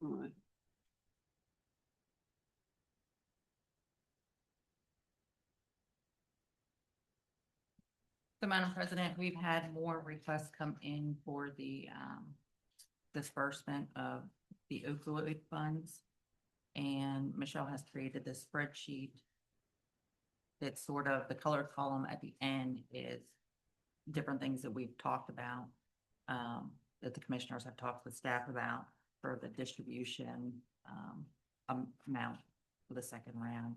All right. So, Madam President, we've had more requests come in for the disbursement of the opioid funds. And Michelle has created this spreadsheet. It's sort of, the colored column at the end is different things that we've talked about, that the commissioners have talked with staff about for the distribution amount for the second round.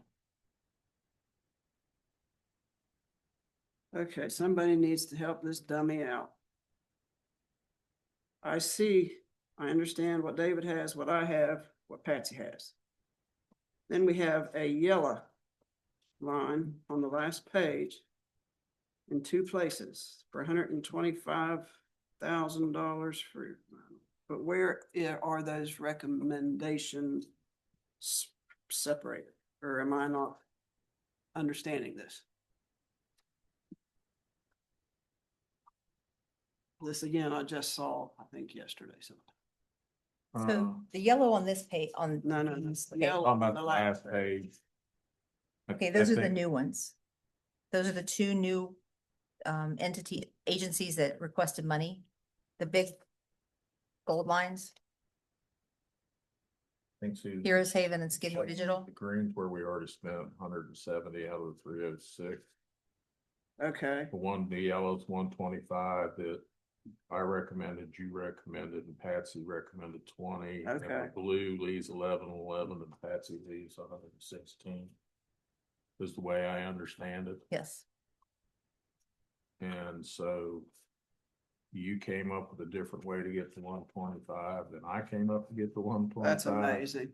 Okay, somebody needs to help this dummy out. I understand what David has, what I have, what Patsy has. Then we have a yellow line on the last page in two places for $125,000 for, but where are those recommendations separated? Or am I not understanding this? This again, I just saw, I think yesterday, so. So the yellow on this page, on. No, these- okay. yellow Talking on about the the last last page. Okay, those are the new ones. Those are the two new agencies that requested money. The big gold lines, Think so. Heroes Haven and Skidmore Digital. The greens where we already spent 170 out of the 306. Okay, The one, the yellow's 125, the I recommended, you recommended, and Patsy recommended 20. and the Okay. Blue leaves 11, and Patsy leaves 116. Is the way I understand it. Yes. And so you came up with a different way to get to 125 than I came up to get to 125. That's amazing.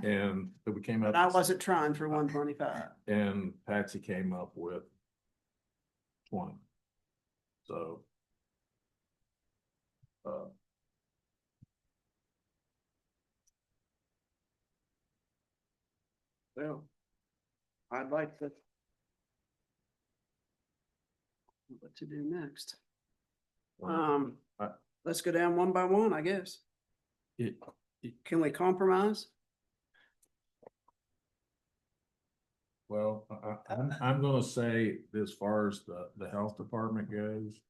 And we came up. And I wasn't trying for 125. And Patsy came up with 20. So. Well, I'd like to. What to do next? I- Let's go down one by one, I guess. It, Can we compromise? well, I'm gonna say as far as the health department goes.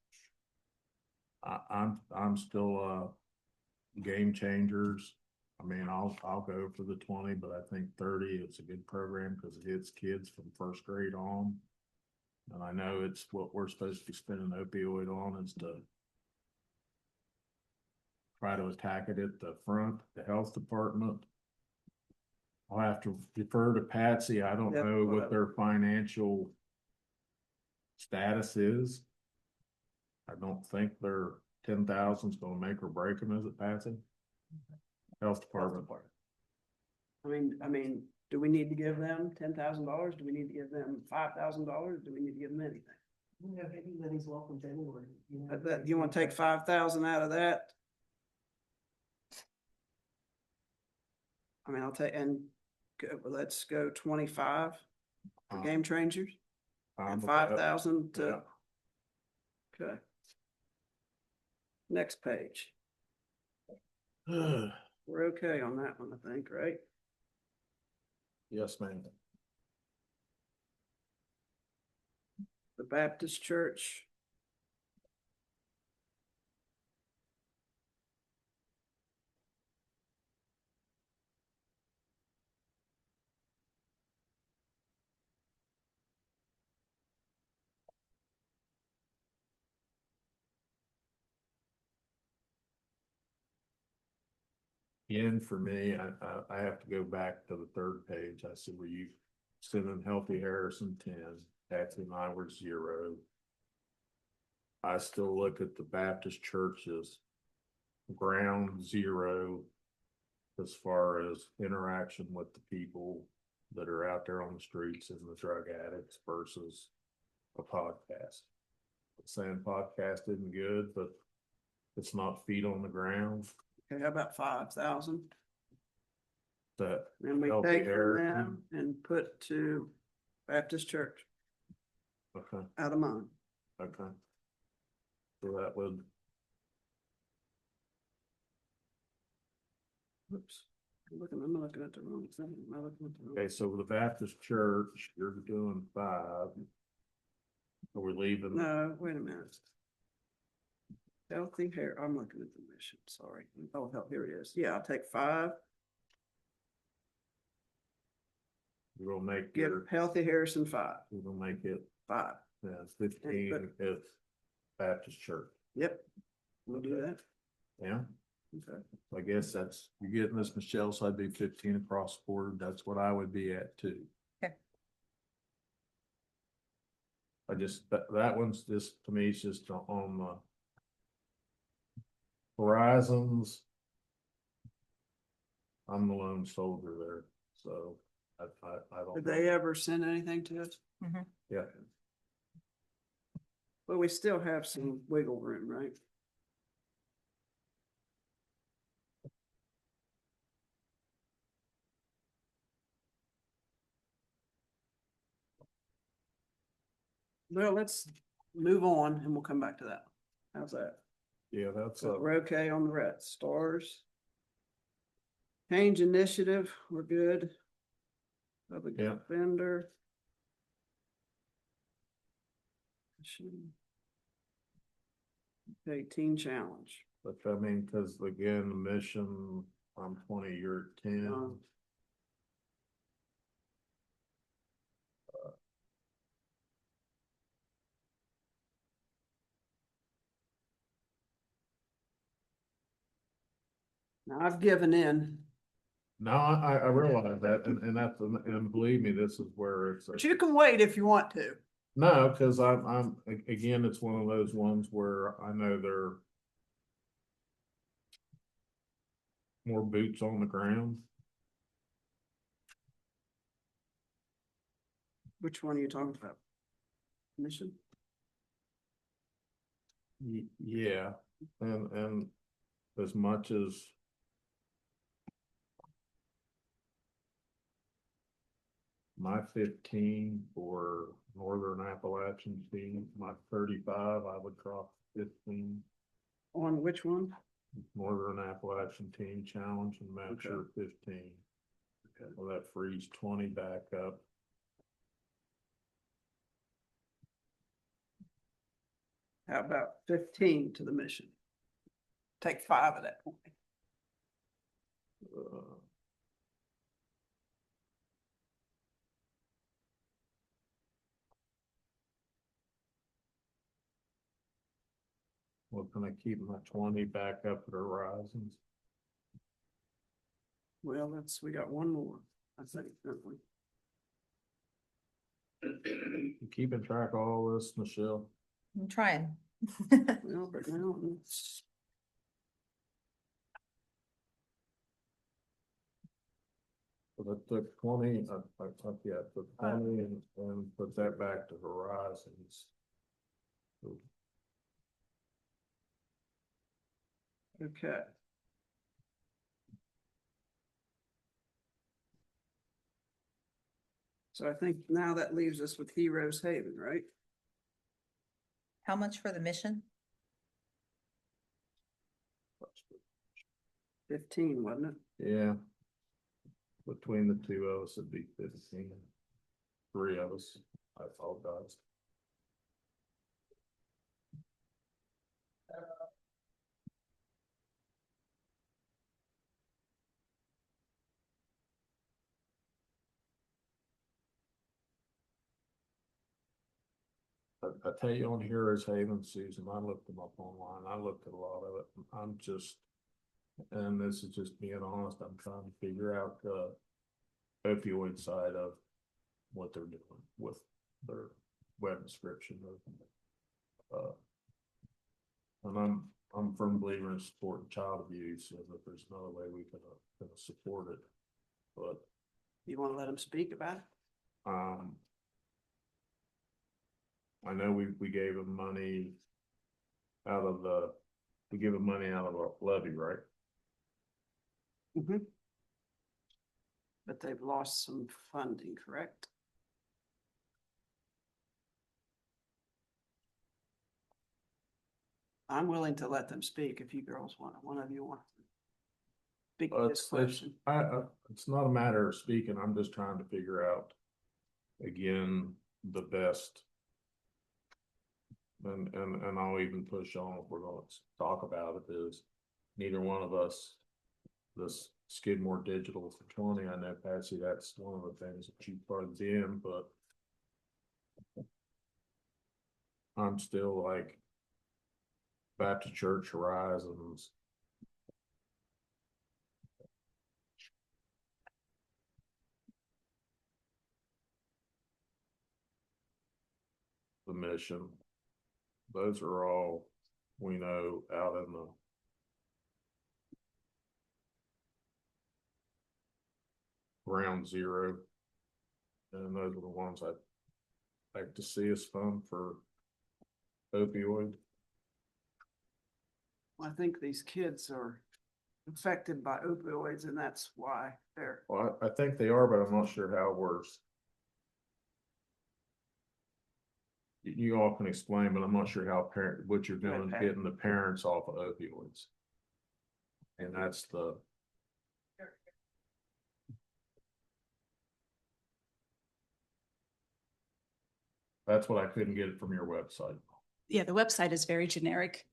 I'm still, game changers. I mean, I'll go for the 20, but I think 30 is a good program because it hits kids from first grade on. And I know it's what we're supposed to be spending opioid on is to try to attack it at the front, the health department. I'll have to defer to Patsy. I don't Yep, know what whatever. their financial status is. I don't think their 10,000 is gonna make or break them, is it, Patsy? Health department. I mean, do we need to give them $10,000? Do we need to give them $5,000? Do we need to give them anything? You know, anybody's welcome to anywhere. You want to take 5,000 out of that? I mean, I'll take, and let's go 25 for game changers and 5,000 to. Okay. Next page. We're okay on that one, I think, right? Yes, ma'am. The Baptist Church. Again, for me, I have to go back to the third page. I see where you sending Healthy Harrison 10, Patsy and I were 0. I still look at the Baptist churches ground 0 as far as interaction with the people that are out there on the streets and the drug addicts versus a podcast. I'm saying podcast isn't good, but it's not feet on the ground. Okay, how about 5,000? That And we Healthy take from Harrison. them and put to Baptist Church Okay, out of mine. okay. So that would, Oops, I'm looking at the wrong thing. Am I looking at the wrong? okay, so with the Baptist church, you're doing 5. Are we leaving? No, wait a minute. Healthy hair, I'm looking at the mission, sorry. Oh, hell, here it is. Yeah, I'll take 5. We're gonna make Give your, Healthy Harrison 5. we're gonna make it, 5. 15 if Baptist church, Yep. We'll do that. yeah? Okay. I guess that's, you're getting this, Michelle, so I'd be 15 across the board. That's what I would be at too. Okay. I just, that one's just, to me, it's just on the horizons. I'm the lone soldier there, so I don't. Did they ever send anything to us? Yeah, Well, we still have some wiggle room, right? Well, let's move on and we'll come back to that. How's that? yeah, that's So a, we're okay on the rest. Stars. Change initiative, we're good. Public Yeah. defender. Okay, teen challenge. but I mean, cause again, the mission, I'm 20, you're 10. Now I've given in, No, I realize that, and that's, and believe me, this is where it's. but you can wait if you want to. No, cause again, it's one of those ones where I know they're more boots on the ground. Which one are you talking about? Mission? Yeah, and as much as. My 15 for Northern Appalachian team, my 35, I would drop 15. On which one? Northern Appalachian Team Challenge and Measure 15. Okay. Well, that frees 20 back up. How about 15 to the mission? Take 5 of that point. Uh, Well, can I keep my 20 back up at Horizons? Well, we got one more, I think, don't we? You keeping track of all this, Michelle? I'm trying. Well, but now it's. So I took 20, I took 20 and put that back to Horizons. Okay. So I think now that leaves us with Heroes Haven, right? How much for the mission? 15, wasn't it? Yeah. Between the two of us, it'd be 15. 3 of us, I apologize. I tell you on Heroes Haven, Susan, I looked them up online. I looked at a lot of it. I'm just, and this is just being honest, I'm trying to figure out the opioid side of what they're doing with their web description of, and I'm a firm believer in supporting child abuse, and that there's another way we can support it. But You want to let them speak about it? I know we gave them money out of we give them money out of our levy, right? Mm-hmm. But they've lost some funding, correct? I'm willing to let them speak if you girls want, one of you want to speak to this question. It's not a matter of speaking. I'm just trying to figure out again the best. And I'll even push on if we're going to talk about it is neither one of us, this Skidmore Digital for 20. I know Patsy, that's one of the things that you plugged in, but I'm still like Baptist Church Horizons. The mission. Those are all we know out in the ground zero. And those are the ones I'd like to see us fund for opioid. I think these kids are affected by opioids and that's why they're. Well, I think they are, but I'm not sure how it works. You all can explain, but I'm not sure how what you're doing, Okay. getting the parents off of opioids. And that's what I couldn't get from your website. Yeah, the website is very generic.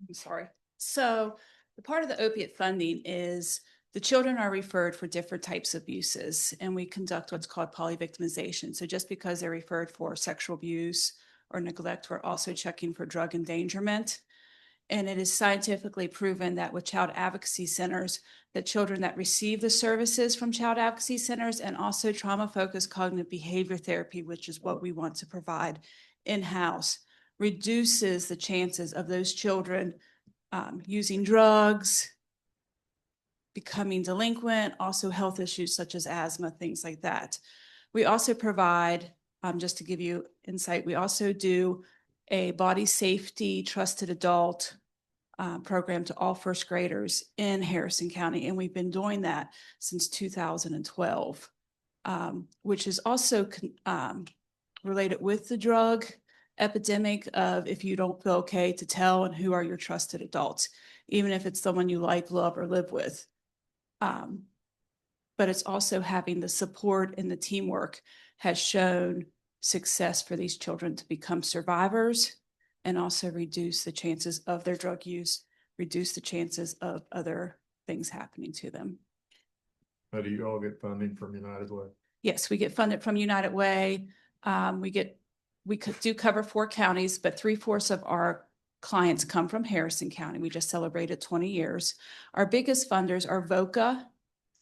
I'm sorry. So the part of the opiate funding is the children are referred for different types of abuses, and we conduct what's called polyvictimization. So just because they're referred for sexual abuse or neglect, we're also checking for drug endangerment. And it is scientifically proven that with child advocacy centers, the children that receive the services from child advocacy centers and also trauma-focused cognitive behavior therapy, which is what we want to provide in-house, reduces the chances of those children using drugs, becoming delinquent, also health issues such as asthma, things like that. We also provide, just to give you insight, we also do a body safety trusted adult program to all first graders in Harrison County. And we've been doing that since 2012, which is also related with the drug epidemic of if you don't feel okay to tell and who are your trusted adults, even if it's someone you like, love, or live with. But it's also having the support and the teamwork has shown success for these children to become survivors and also reduce the chances of their drug use, reduce the chances of other things happening to them. How do you all get funding from United Way? Yes, we get funded from United Way. We do cover 4 counties, but 3/4 of our clients come from Harrison County. We just celebrated 20 years. Our biggest funders are VOCA,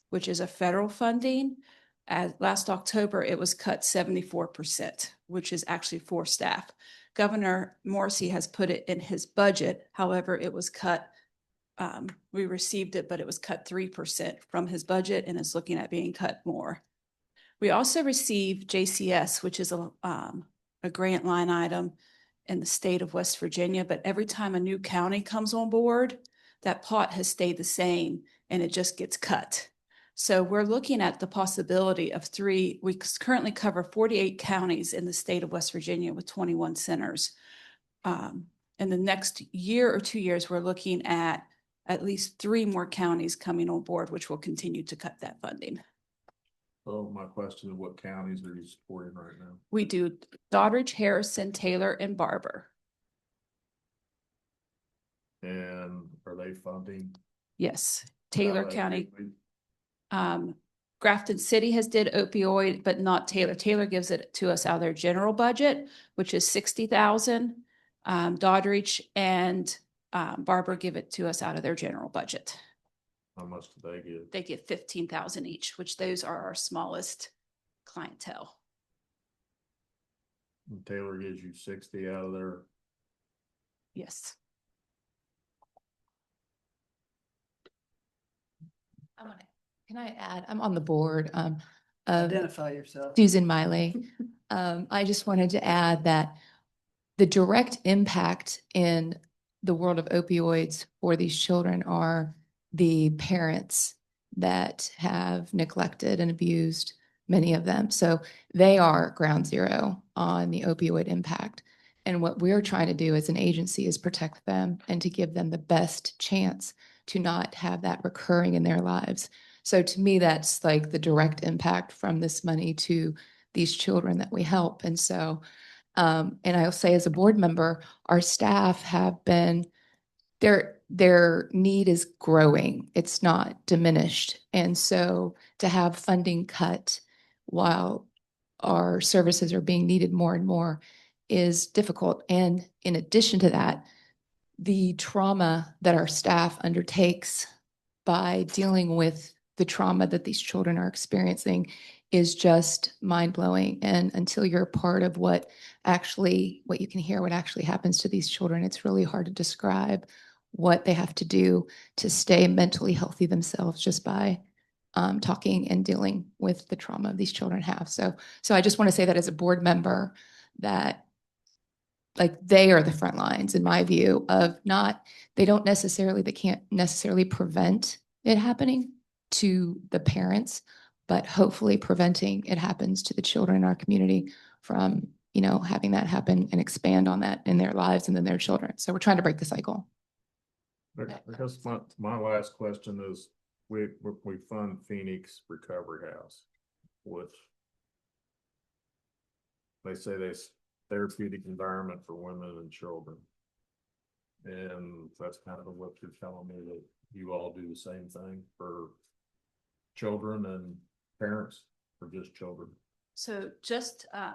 which is a federal funding. Last October, it was cut 74%, which is actually for staff. Governor Morrissey has put it in his budget. However, it was cut. We received it, but it was cut 3% from his budget and it's looking at being cut more. We also receive JCS, which is a grant line item in the state of West Virginia, but every time a new county comes on board, that pot has stayed the same and it just gets cut. So we're looking at the possibility of we currently cover 48 counties in the state of West Virginia with 21 centers. In the next year or 2 years, we're looking at least 3 more counties coming on board, which will continue to cut that funding. So my question is, what counties are you supporting right now? We do Doddridge, Harrison, Taylor, and Barber. And are they funding? Yes, Taylor How County. they- Grafton City has did opioid, but not Taylor. Taylor gives it to us out of their general budget, which is 60,000. Doddridge and Barber give it to us out of their general budget. How much do they get? They get 15,000 each, which those are our smallest clientele. And Taylor gives you 60 out of there. Yes. Can I add, I'm on the board of Identify yourself. Susan Miley. I just wanted to add that the direct impact in the world of opioids for these children are the parents that have neglected and abused many of them. So they are ground zero on the opioid impact. And what we're trying to do as an agency is protect them and to give them the best chance to not have that recurring in their lives. So to me, that's like the direct impact from this money to these children that we help. And so, and I'll say as a board member, our staff have been, their need is growing. It's not diminished. And so to have funding cut while our services are being needed more and more is difficult. And in addition to that, the trauma that our staff undertakes by dealing with the trauma that these children are experiencing is just mind-blowing. And until you're a part of what you can hear what actually happens to these children, it's really hard to describe what they have to do to stay mentally healthy themselves just by talking and dealing with the trauma these children have. So I just want to say that as a board member, that like they are the front lines in my view of they can't necessarily prevent it happening to the parents, but hopefully preventing it happens to the children in our community from, having that happen and expand on that in their lives and then their children. So we're trying to break the cycle. I guess my last question is, we fund Phoenix Recovery House, which they say there's therapeutic environment for women and children. And that's kind of what you're telling me, that you all do the same thing for children and parents, or just children? So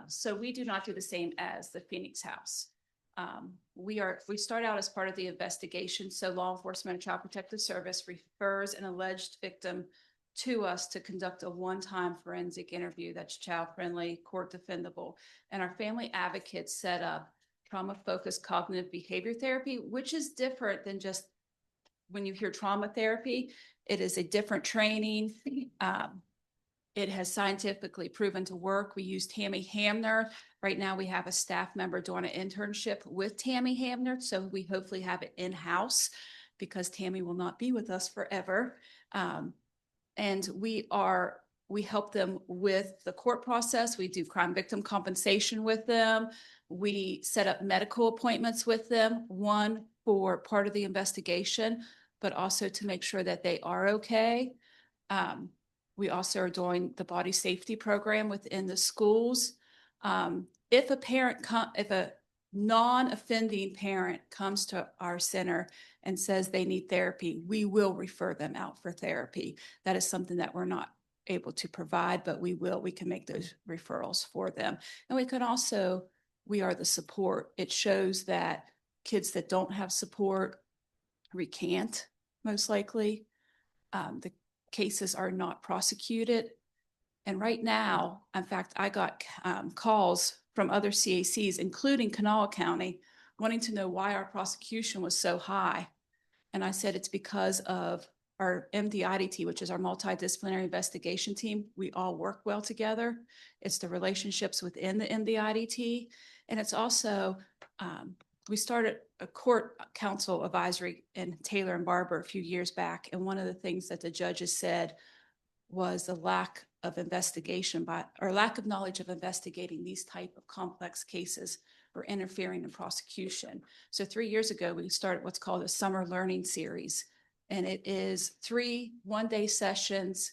so we do not do the same as the Phoenix House. We start out as part of the investigation, so law enforcement and child protective service refers an alleged victim to us to conduct a one-time forensic interview that's child-friendly, court defendable. And our family advocates set up trauma-focused cognitive behavior therapy, which is different than just when you hear trauma therapy. It is a different training. It has scientifically proven to work. We use Tammy Hamner. Right now, we have a staff member doing an internship with Tammy Hamner, so we hopefully have it in-house because Tammy will not be with us forever. And we help them with the court process. We do crime victim compensation with them. We set up medical appointments with them, one for part of the investigation, but also to make sure that they are okay. We also are doing the body safety program within the schools. If a non-offending parent comes to our center and says they need therapy, we will refer them out for therapy. That is something that we're not able to provide, but we can make those referrals for them. And we are the support. It shows that kids that don't have support recant, most likely. The cases are not prosecuted. And right now, in fact, I got calls from other CACs, including Kanawha County, wanting to know why our prosecution was so high. And I said, it's because of our MDIDT, which is our multidisciplinary investigation team. We all work well together. It's the relationships within the MDIDT. And it's also, we started a court counsel advisory in Taylor and Barber a few years back. And one of the things that the judges said was the lack of investigation lack of knowledge of investigating these type of complex cases or interfering in prosecution. So 3 years ago, we started what's called a summer learning series. And it is 3 one-day sessions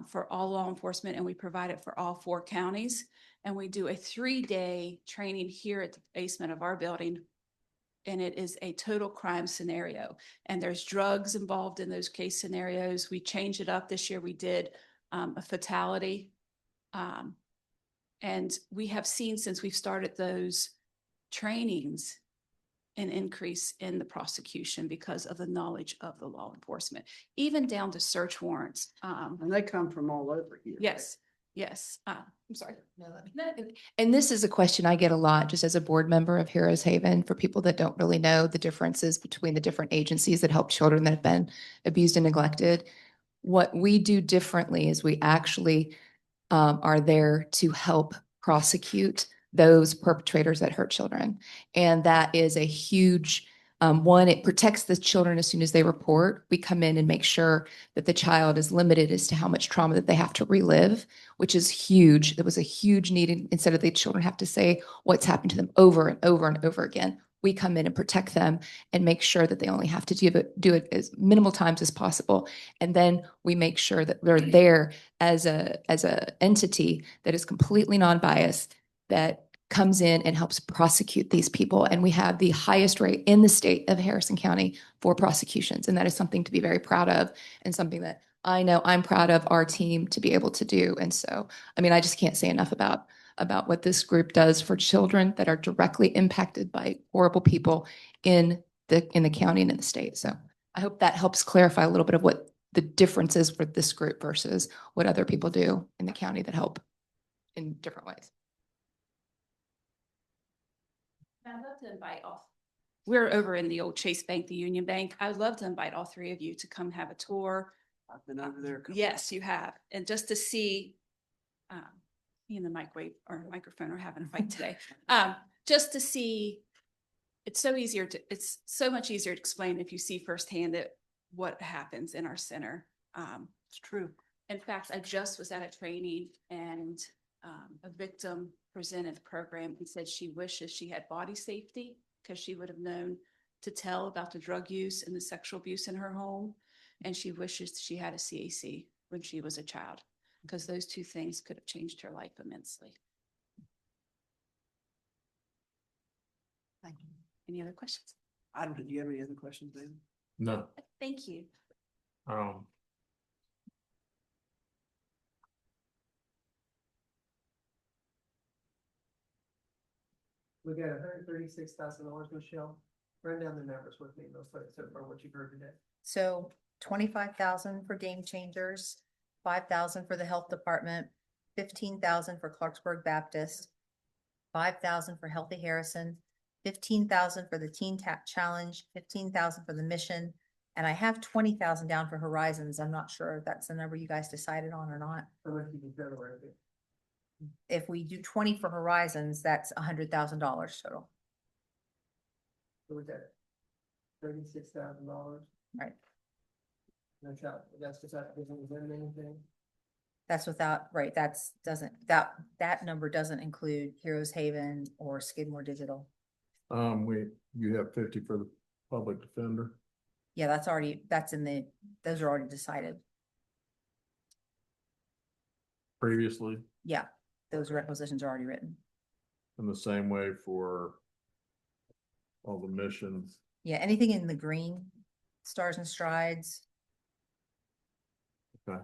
for all law enforcement, and we provide it for all 4 counties. And we do a 3-day training here at the basement of our building, and it is a total crime scenario. And there's drugs involved in those case scenarios. We changed it up this year. We did a fatality. And we have seen since we've started those trainings an increase in the prosecution because of the knowledge of the law enforcement, even down to search warrants. And they come from all over here. Yes, yes. I'm sorry. And this is a question I get a lot just as a board member of Heroes Haven for people that don't really know the differences between the different agencies that help children that have been abused and neglected. What we do differently is we actually are there to help prosecute those perpetrators that hurt children. And that is a huge one. It protects the children as soon as they report. We come in and make sure that the child is limited as to how much trauma that they have to relive, which is huge. There was a huge need instead of the children have to say what's happened to them over and over and over again. We come in and protect them and make sure that they only have to do it as minimal times as possible. And then we make sure that they're there as a entity that is completely non-biased, that comes in and helps prosecute these people. And we have the highest rate in the state of Harrison County for prosecutions. And that is something to be very proud of and something that I know I'm proud of our team to be able to do. And so, I mean, I just can't say enough about what this group does for children that are directly impacted by horrible people in the county and in the state. So I hope that helps clarify a little bit of what the difference is for this group versus what other people do in the county that help in different ways. I'd love to invite we're over in the old Chase Bank, the Union Bank. I'd love to invite all 3 of you to come have a tour. I've been over there. Yes, you have. And just to see, me and the microphone are having a fight today. Just to see, it's so much easier to explain if you see firsthand what happens in our center. It's true. In fact, I just was at a training and a victim presented the program and said she wishes she had body safety because she would have known to tell about the drug use and the sexual abuse in her home. And she wishes she had a CAC when she was a child, because those 2 things could have changed her life immensely. Thank you. Any other questions? Do you have any other questions, David? No. Thank you. We got $136,000, Michelle. Run down the numbers with me, those so far what you've heard today. So 25,000 for Game Changers, 5,000 for the Health Department, 15,000 for Clarksburg Baptist, 5,000 for Healthy Harrison, 15,000 for the Teen Tap Challenge, 15,000 for the Mission, and I have 20,000 down for Horizons. I'm not sure if that's the number you guys decided on or not. How much did you put around it? If we do 20 for Horizons, that's $100,000 total. So we got $36,000. Right. That's without giving them anything. That's without, right, that number doesn't include Heroes Haven or Skidmore Digital. You have 50 for the public defender. Yeah, those are already decided. Previously, Yeah, those requisitions are already written. in the same way for all the missions. Yeah, anything in the green, Stars and Strides. Okay.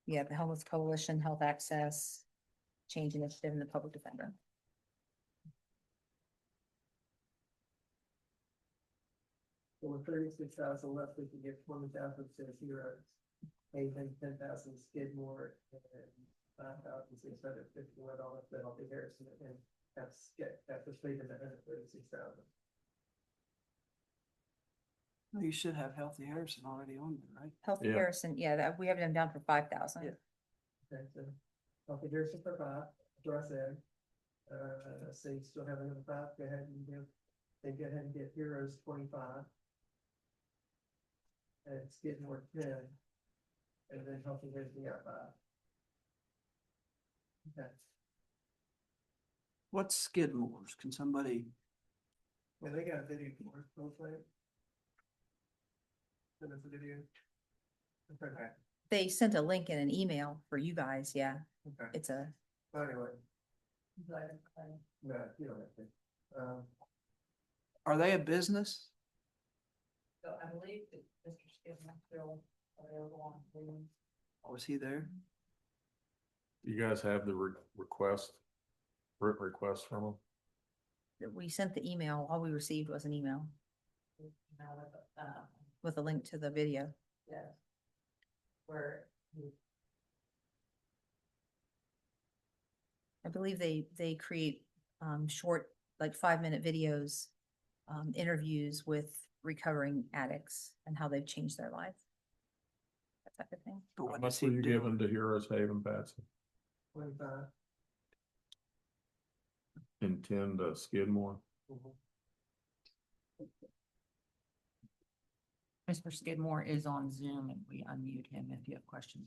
Yeah, the Homeless Coalition, Health Access, Change Initiative, and the Public Defender. So with 36,000 left, we can get 20,000 to Heroes, Haven, 10,000 Skidmore, and $5,651 for Healthy Harrison, and that's just leaving the $136,000. Well, you should have Healthy Harrison already on there, right? Healthy Yeah. Harrison, yeah, we have them down for 5,000. Yeah. Okay, so Healthy Harrison for 5, that's what I said. So you still have another 5, go ahead and go ahead and get Heroes 25. And Skidmore 10, and then Healthy Harrison got 5. Okay. What's Skidmore's? Can somebody, Well, they got a video for us, don't they? Send us a video. Okay, They sent a link in an email for you guys, yeah. okay. It's a, Anyway. No, you don't have to. are they a business? So I believe that Mr. Skidmore still available on. Was he there? You guys have the request, written request from them? we sent the email, all we received was an email with a link to the video. Yes. Where. I believe they create short, like 5-minute videos, interviews with recovering addicts and how they've changed their life. That type of thing. But How what much does he were you do? giving to Heroes Haven, Patsy? 25. And 10 to Skidmore? Mr. Skidmore is on Zoom and we unmute him if you have questions.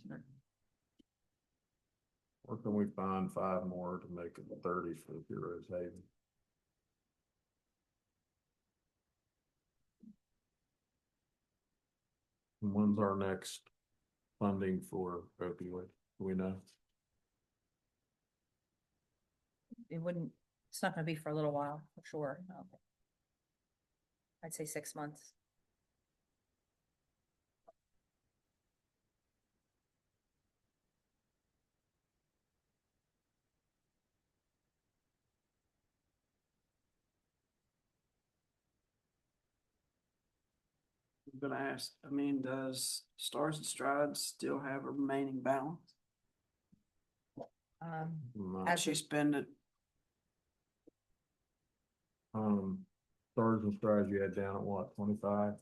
Or can we find 5 more to make it 30 for Heroes Haven? And when's our next funding for opioid? Do we know? It's not gonna be for a little while, for sure. No. I'd say 6 months. I'm gonna ask, does Stars and Strides still have a remaining balance? No. How'd she spend it? Stars and Strides you had down at what, 25?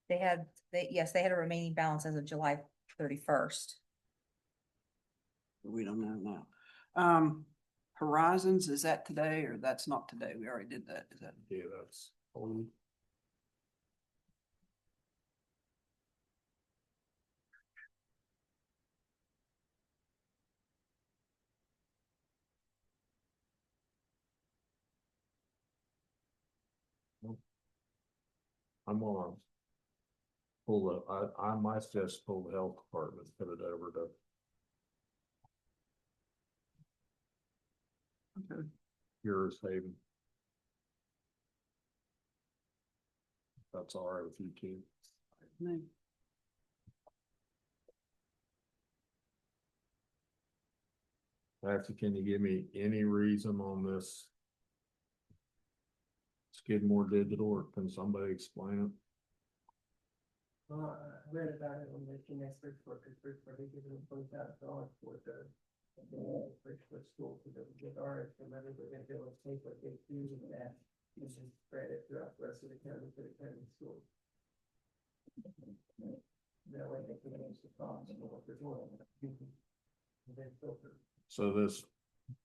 Yes, they had a remaining balance as of July 31st. We don't know now. Horizons, is that today or that's not today? We already did that. Is that? Yeah, that's old. I'm on. Pull the, I might just pull the health department, put it over to. Okay. Heroes Haven. That's all right with you too. No. Patsy, can you give me any reason on this Skidmore Digital, or can somebody explain it? I read about it when they came next Bridgeport, because Bridgeport, they give them $20,000 for the Bridgeport school, so they would get our extra money, they're gonna be able to take what they do with that, and just spread it throughout the rest of the county for the county school. That way they can manage the cost of what they're doing. And then filter. So this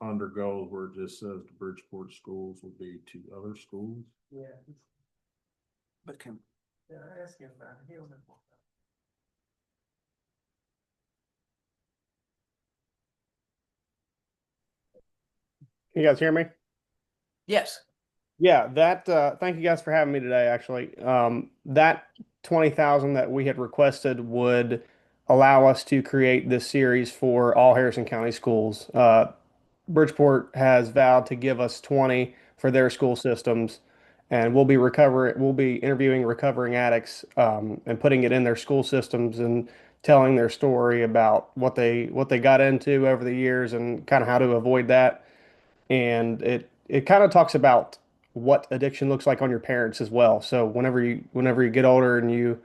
under goals where it just says the Bridgeport schools will be to other schools? Yeah, But can, yeah, I asked him about it, he was involved. Can you guys hear me? yes, Yeah, thank you guys for having me today, actually. That 20,000 that we had requested would allow us to create this series for all Harrison County schools. Bridgeport has vowed to give us 20 for their school systems, and we'll be interviewing recovering addicts, and putting it in their school systems and telling their story about what they got into over the years and kind of how to avoid that. And it kind of talks about what addiction looks like on your parents as well. So whenever you get older and you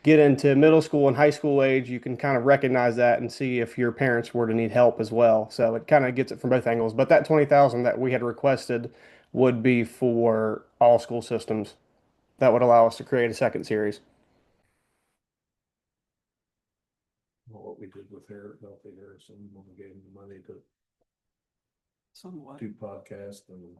get into middle school and high school age, you can kind of recognize that and see if your parents were to need help as well. So it kind of gets it from both angles. But that 20,000 that we had requested would be for all school systems. That would allow us to create a second series. Well, what we did with Healthy Harrison, when we gave them the money to somewhat. do podcasts and.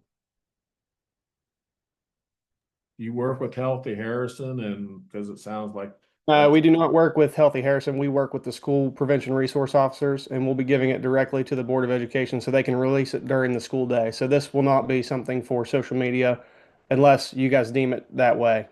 You work with Healthy Harrison, and because it sounds like. We do not work with Healthy Harrison. We work with the school prevention resource officers, and we'll be giving it directly to the Board of Education so they can release it during the school day. So this will not be something for social media unless you guys deem it that way.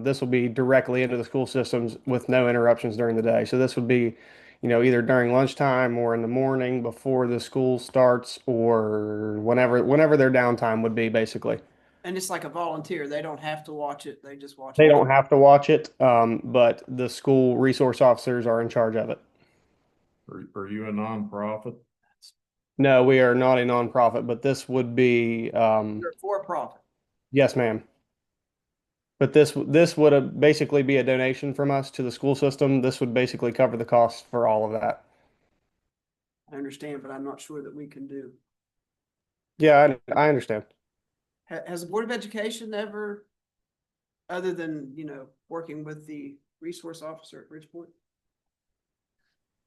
This will be directly into the school systems with no interruptions during the day. So this would be, either during lunchtime or in the morning before the school starts, or whenever their downtime would be, basically. And it's like a volunteer. They don't have to watch it. They just watch it. They don't have to watch it, but the school resource officers are in charge of it. Are you a nonprofit? No, we are not a nonprofit, but this would be, You're for profit. yes, ma'am. But this would basically be a donation from us to the school system. This would basically cover the costs for all of that. I understand, but I'm not sure that we can do. Yeah, I understand. Has the Board of Education ever, other than, working with the resource officer at Bridgeport?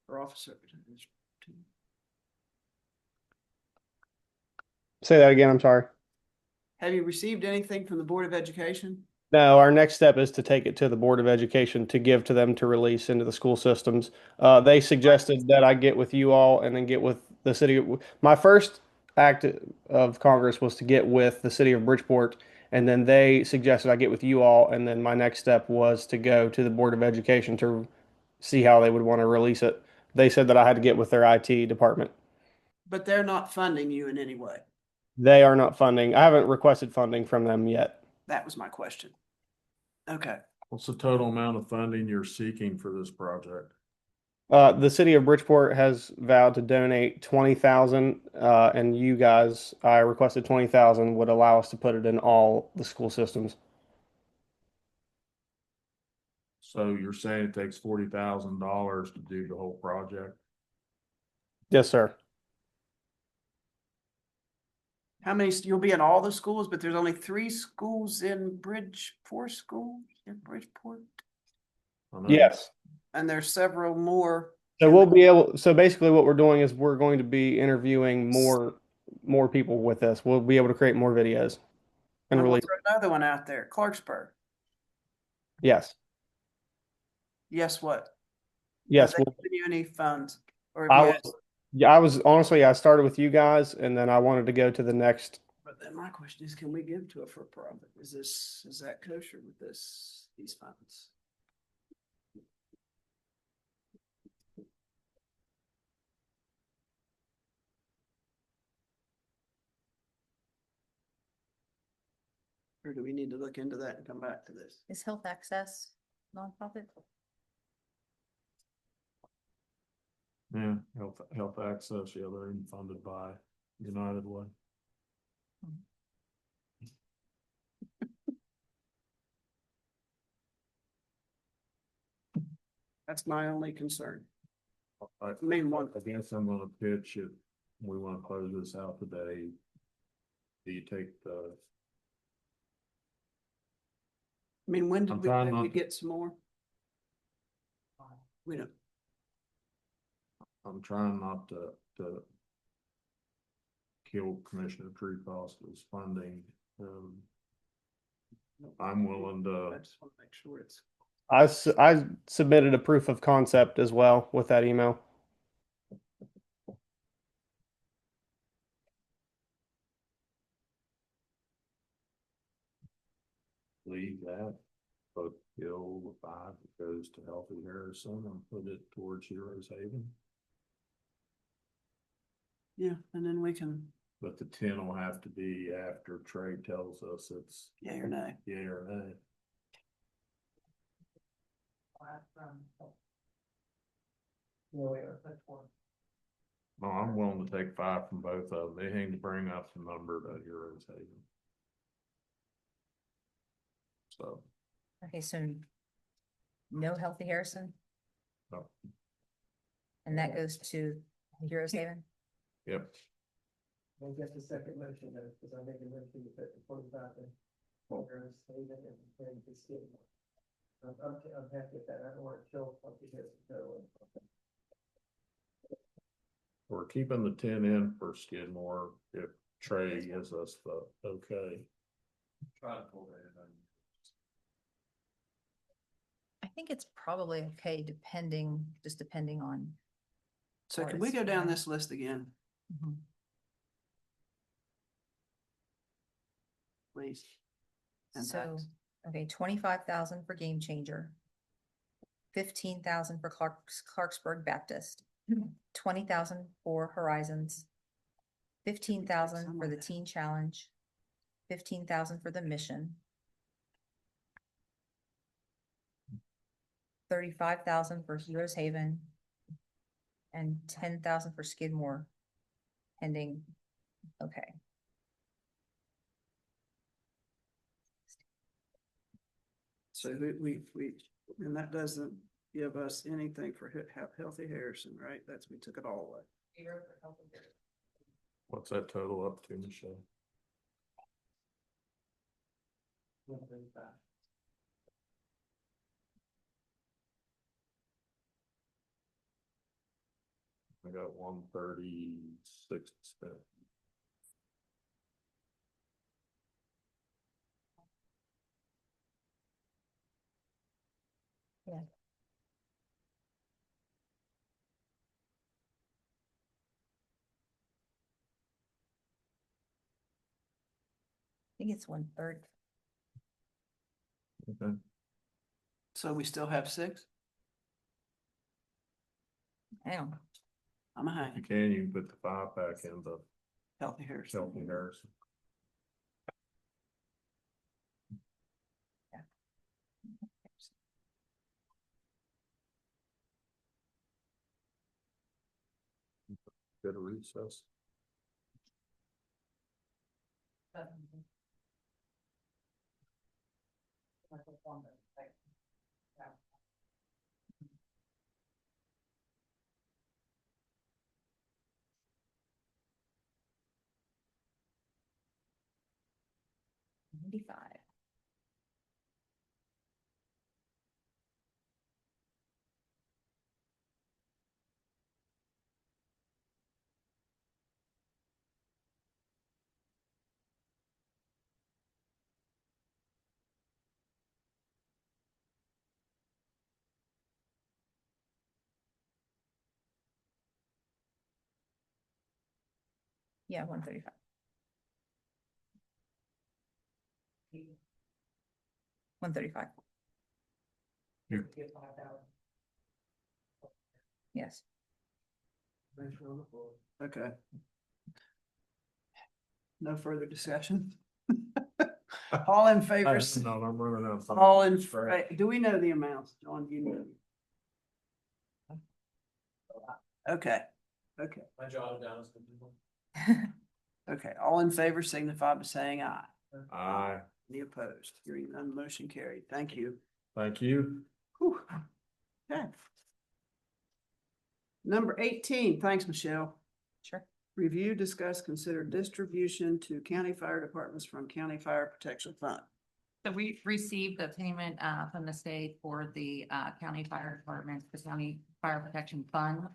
Or officer? Say that again, I'm sorry. Have you received anything from the Board of Education? No, our next step is to take it to the Board of Education to give to them to release into the school systems. They suggested that I get with you all and then get with the city. My first act of Congress was to get with the city of Bridgeport, and then they suggested I get with you all, and then my next step was to go to the Board of Education to see how they would want to release it. They said that I had to get with their IT department. But they're not funding you in any way. They are not funding. I haven't requested funding from them yet. That was my question. Okay. What's the total amount of funding you're seeking for this project? The city of Bridgeport has vowed to donate 20,000, and you guys, I requested 20,000 would allow us to put it in all the school systems. So you're saying it takes $40,000 to do the whole project? Yes, sir. How many, you'll be in all the schools, but there's only 3 schools in 4 schools in Bridgeport? I know. Yes. And there's several more. So we'll be able, so basically what we're doing is we're going to be interviewing more people with this. We'll be able to create more videos and And we'll release. throw another one out there, Clarksburg. Yes. Yes, what? Yes. Have they We'll, given you any funds? Or I have you was, asked? yeah, I was honestly, I started with you guys and then I wanted to go to the next. But then my question is, can we give to a for-profit? Is that kosher with these funds? Or do we need to look into that and come back to this? Is Health Access nonprofit? Yeah, health access, yeah, they're even funded by United Way. That's my only concern. I Main one. I guess I'm gonna pitch it. We wanna close this out today. Do you take the, I mean, when did I'm we, trying did we not- get some more? We don't, I'm trying not to kill Commissioner Tree Foster's funding. I'm willing I to, just want to make sure it's. I submitted a proof of concept as well with that email. leave that, but kill the 5 that goes to Healthy Harrison and put it towards Heroes Haven. Yeah, and then we can, But the 10 will have to be after Trey tells us it's yea or nay. yea or nay. No, I'm willing to take 5 from both of them. They need to bring up the number to Heroes Haven. So, Okay, so no Healthy Harrison, no, and that goes to Heroes Haven? yep. I guess the second motion, though, because I think the motion to put the 45 in. Or save it and the skid. I'm happy with that. I don't want to kill something here. We're keeping the 10 in for Skidmore if Trey gives us the okay. Try to pull that in. I think it's probably okay, just depending on. So Or can we it's go down fine. this list again, please? And So, tax. okay, 25,000 for Game Changer. 15,000 for Clarksburg Baptist, 20,000 for Horizons. 15,000 for the Teen Challenge. 15,000 for the Mission. 35,000 for Heroes Haven. And 10,000 for Skidmore. Pending, okay. So we, and that doesn't give us anything for Healthy Harrison, right? We took it all away. What's that total up to, Michelle? I got 136 spent. Yeah. I think it's 1/3. Okay. So we still have 6? Hang I'm a If you hang, can, you can put the 5 back in the Healthy Harrison. Healthy Harrison. Go to recess. on. 95. Yeah, 135. $135. Yes. Okay. No further discussion? All in favor? No, I'm running out of time. All in, do we know the amounts? John, do you know? Okay, okay, I jotted down as the. okay. All in favor signify by saying aye. Aye. Any opposed? Hearing none, motion carried. Thank you. Thank you. Whew. Okay, Number 18, thanks, Michelle. Sure. Review, discuss, consider distribution to county fire departments from County Fire Protection Fund. So we received a payment from the state for the county fire departments, the county fire protection fund.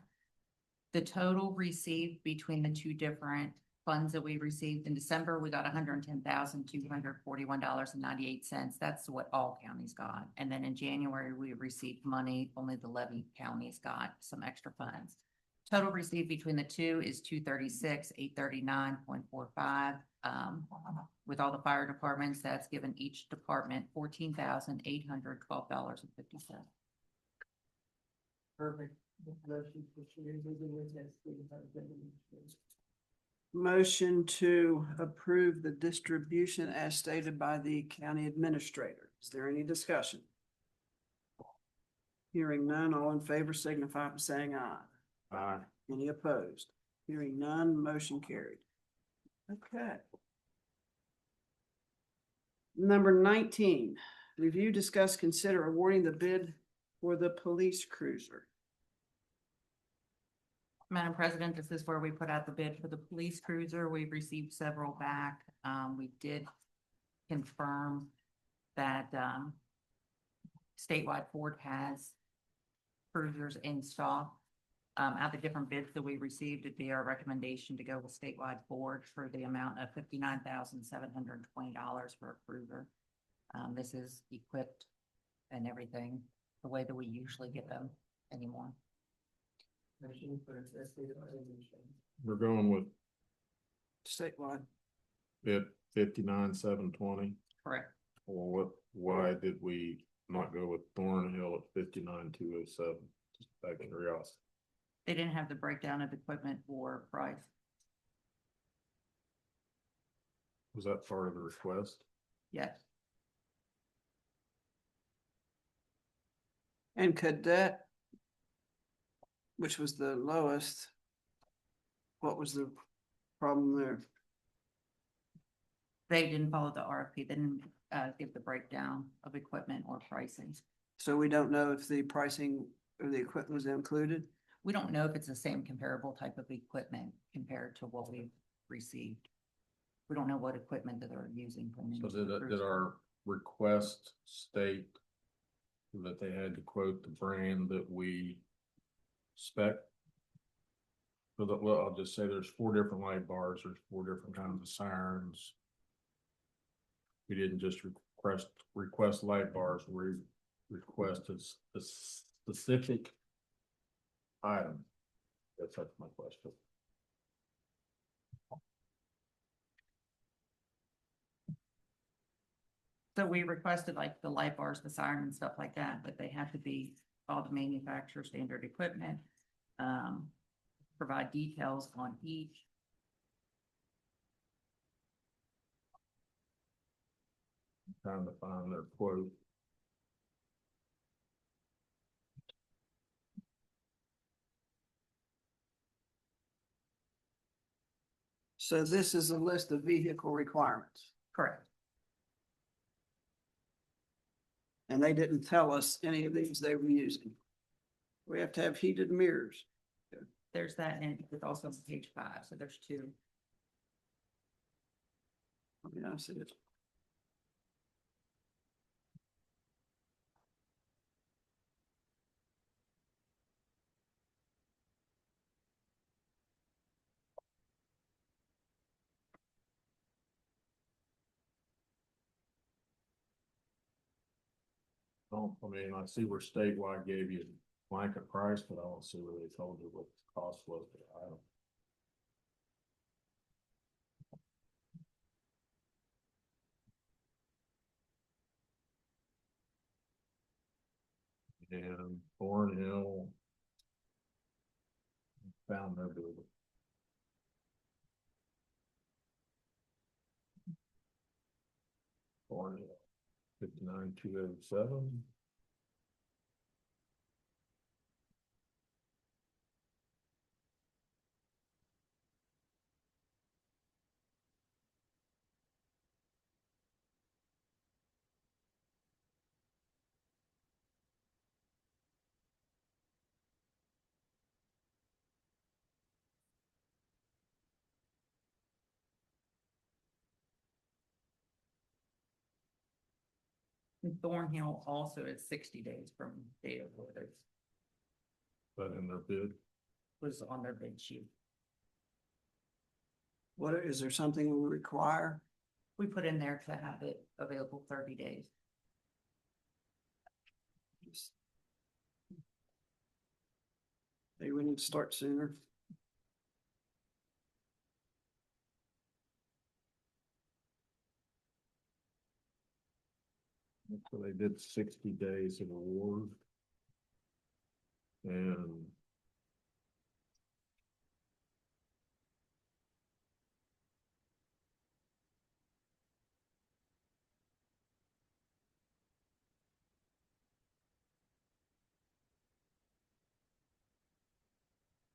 The total received between the two different funds that we received in December, we got $110,241.98. That's what all counties got. And then in January, we received money, only the levy counties got some extra funds. Total received between the two is $236,839.45. With all the fire departments, that's given each department $14,812.50. Perfect. Motion to approve the distribution as stated by the county administrator. Is there any discussion? Hearing none, all in favor signify by saying aye. Aye. Any opposed? Hearing none, motion carried. Okay. Number 19, review, discuss, consider awarding the bid for the police cruiser. Madam President, this is where we put out the bid for the police cruiser. We've received several back. We did confirm that statewide Ford has cruisers in stock. Out of the different bids that we received, it'd be our recommendation to go with statewide Ford for the amount of $59,720 for a cruiser. This is equipped and everything the way that we usually get them anymore. We're going with Statewide. bid 59,720. Correct. Well, why did we not go with Thornhill at 59,207? Just out of curiosity. They didn't have the breakdown of equipment or price. Was that part of the request? Yes. And Cadet, which was the lowest, what was the problem there? They didn't follow the RFP. They didn't give the breakdown of equipment or pricing. So we don't know if the pricing or the equipment was included? We don't know if it's the same comparable type of equipment compared to what we've received. We don't know what equipment that they're using. So did our request state that they had to quote the brand that we spec? Well, I'll just say there's 4 different light bars, there's 4 different kinds of sirens. We didn't just request light bars, we requested a specific item. That's my question. So we requested like the light bars, the siren and stuff like that, but they have to be all the manufacturer standard equipment. Provide details on each. Trying to find their quote. So this is a list of vehicle requirements. Correct. And they didn't tell us any of these they were using. We have to have heated mirrors. There's that, and it's also on page 5, so there's 2. Yeah, I see it. I mean, I see where statewide gave you blanket price, but I don't see where they told you what the cost was for the item. And Thornhill found their building. Thornhill 59,207. And Thornhill also is 60 days from date of order, But in their bid, was on their bid sheet. What, is there something we require? We put in there to have it available 30 days. Maybe we need to start sooner. so they did 60 days of award. And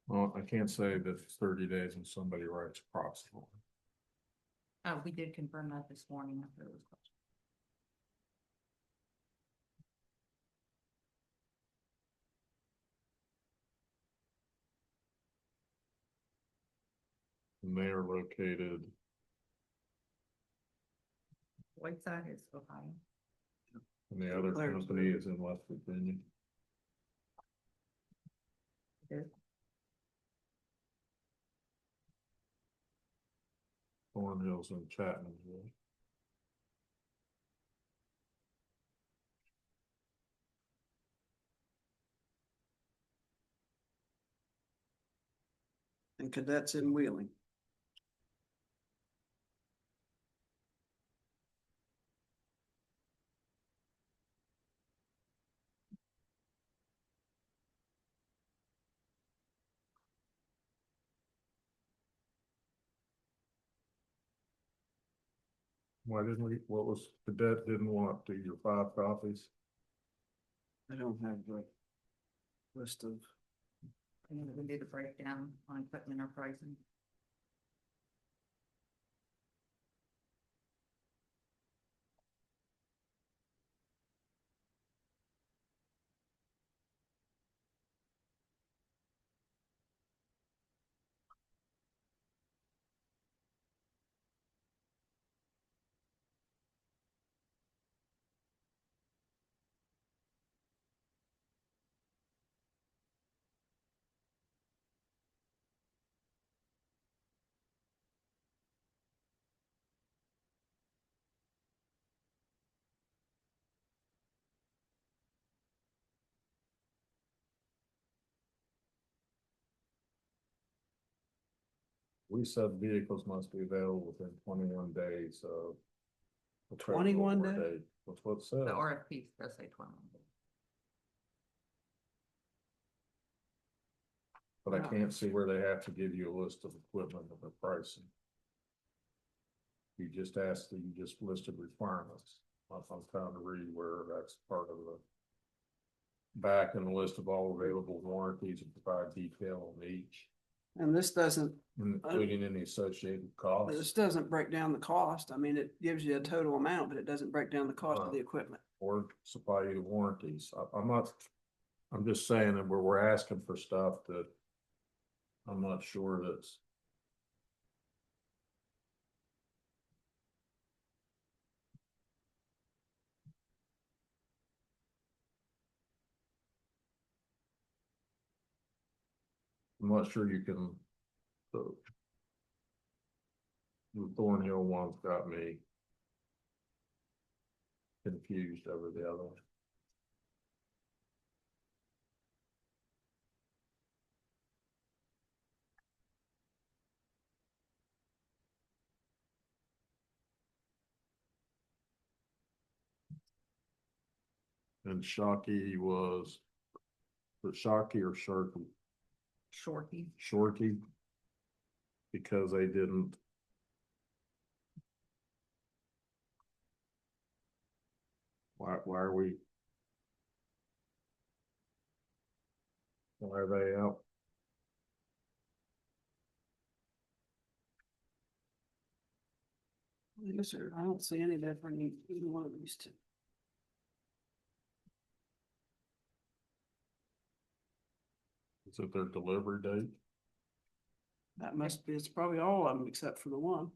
well, I can't say that it's 30 days and somebody writes approximately. We did confirm that this morning after it was questioned. And they are located, Whiteside is Ohio. and the other Claire's. company is in West Virginia. It- Thornhill's in Chattanooga. And cadets in Wheeling. Why didn't we, what was, the debt didn't want to, your 5 copies? I don't have the list of, And then we did a breakdown on equipment or pricing. We said vehicles must be available within 21 days of. the total 21 award days? date. That's what it says. The RFP does say 21 days. But I can't see where they have to give you a list of equipment and the pricing. You just asked, you just listed requirements. I'm trying to read where that's part of the. Back in the list of all available warranties and provide detail on each, and this doesn't, including any associated this costs doesn't break down the cost. I mean, it gives you a total amount, but it doesn't break down the cost of the equipment. or supply you warranties. I'm not, I'm just saying that we're asking for stuff that I'm not sure that's. I'm not sure you can. The Thornhill one's got me confused over the other one. And Shockey was, but Shockey or Sharkey? Shorty. Shorty. Because they didn't. Why are we? Why are they out? Yes, sir. I don't see any different in either one of these two. Is it their delivery date? That must be, it's probably all of them except for the one.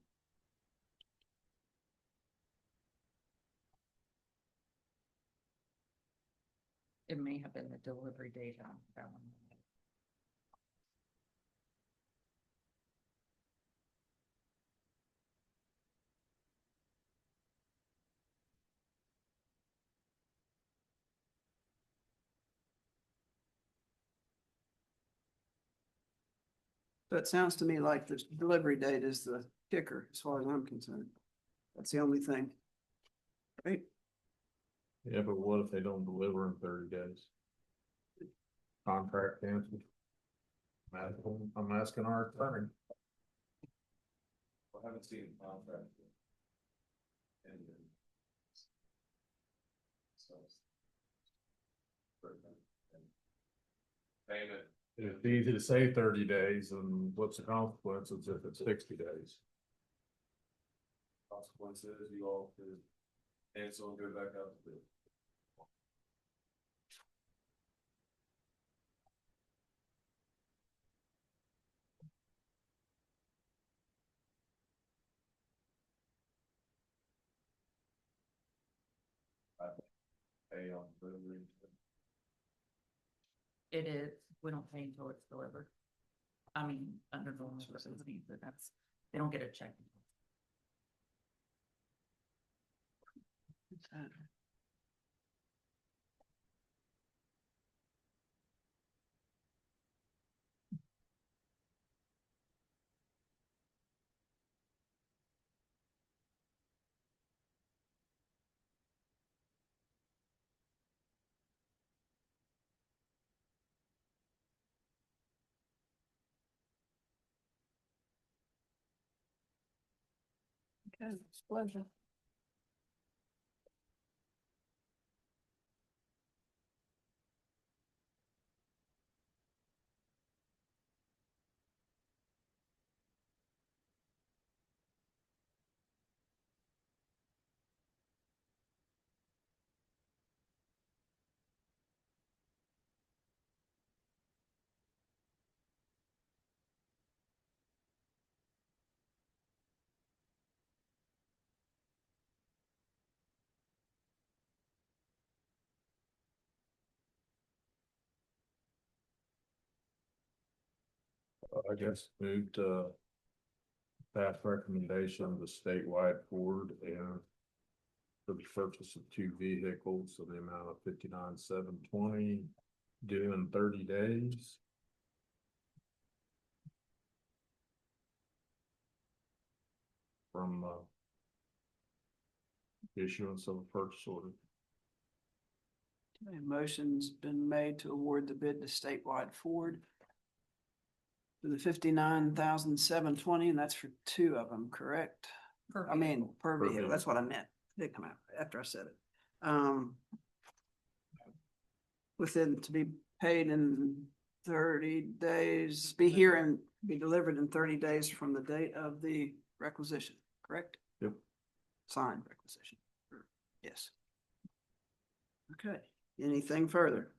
It may have been the delivery date on that one. So it sounds to me like the delivery date is the kicker, as far as I'm concerned. That's the only thing. Right? Yeah, but what if they don't deliver in 30 days? Contract canceled? I'm asking our attorney. I haven't seen the contract. And payment. It's easy to say 30 days, and what's the consequences if it's 60 days? Consequences, you all could cancel and go back out to bid. Pay on delivery. It is, we don't pay until it's delivered. I mean, under normal circumstances, but that's, they don't get a check. Okay, it's a pleasure. I guess moved pass recommendation of the statewide Ford and for the purchase of 2 vehicles of the amount of 59,720 due in 30 days. From issuance of a purchase order. A motion's been made to award the bid to Statewide Ford for the 59,720, and that's for 2 of them, correct? I mean, per Per vehicle, that's vehicle. what I meant. It did come out after I said it. Within, to be paid in 30 days, be here and be delivered in 30 days from the date of the requisition, correct? Yep. Signed requisition. Yes. Okay, anything further?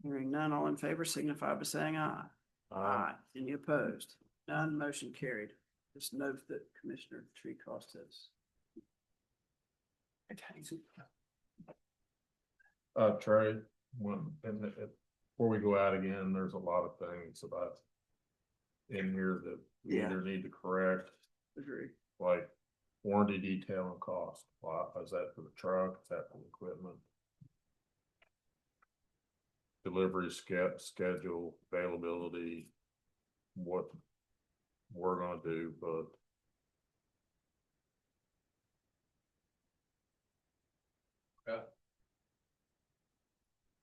Hearing none, all in favor signify by saying aye. Aye. Any opposed? None, motion carried. Just note that Commissioner Treecost has. Trey, before we go out again, there's a lot of things about in here that we Yeah. either need to correct, Agree. like warranty detail and cost. Well, is that for the truck? Is that for the equipment? Delivery schedule, availability, what we're gonna do, but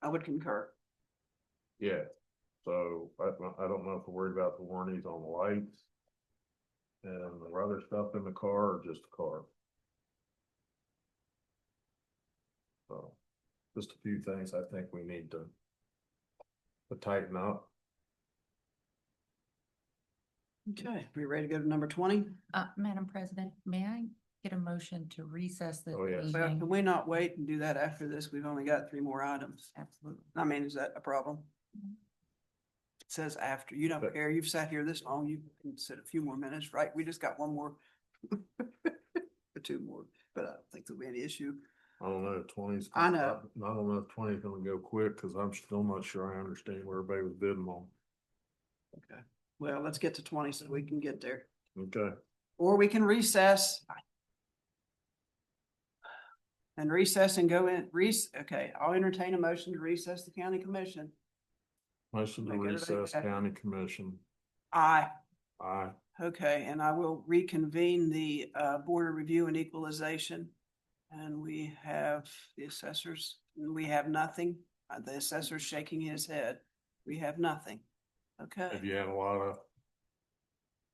I would concur. yeah. So I don't know if we're worried about the warranties on the lights and the other stuff in the car or just the car. So just a few things I think we need to tighten up. Okay, we ready to go to number 20? Madam President, may I get a motion to recess the Oh, yes. Well, meeting? can we not wait and do that after this? We've only got 3 more items. Absolutely. I mean, is that a problem? It says after, you don't But- care, you've sat here this long, you can sit a few more minutes, right? We just got 1 more. Or 2 more, but I don't think there'll be any issue. I don't know, 20's. I know. I don't know if 20's gonna go quick, cause I'm still not sure I understand where everybody was bidding on. Okay, well, let's get to 20 so we can get there. Okay, Or we can recess. And recess and go in, okay, I'll entertain a motion to recess the county commission. motion to Make everybody recess happy. county commission. Aye. Aye. Okay, and I will reconvene the Board of Review and Equalization. And we have the assessors, we have nothing. The assessor's shaking his head. We have nothing. Okay, Have you had a lot of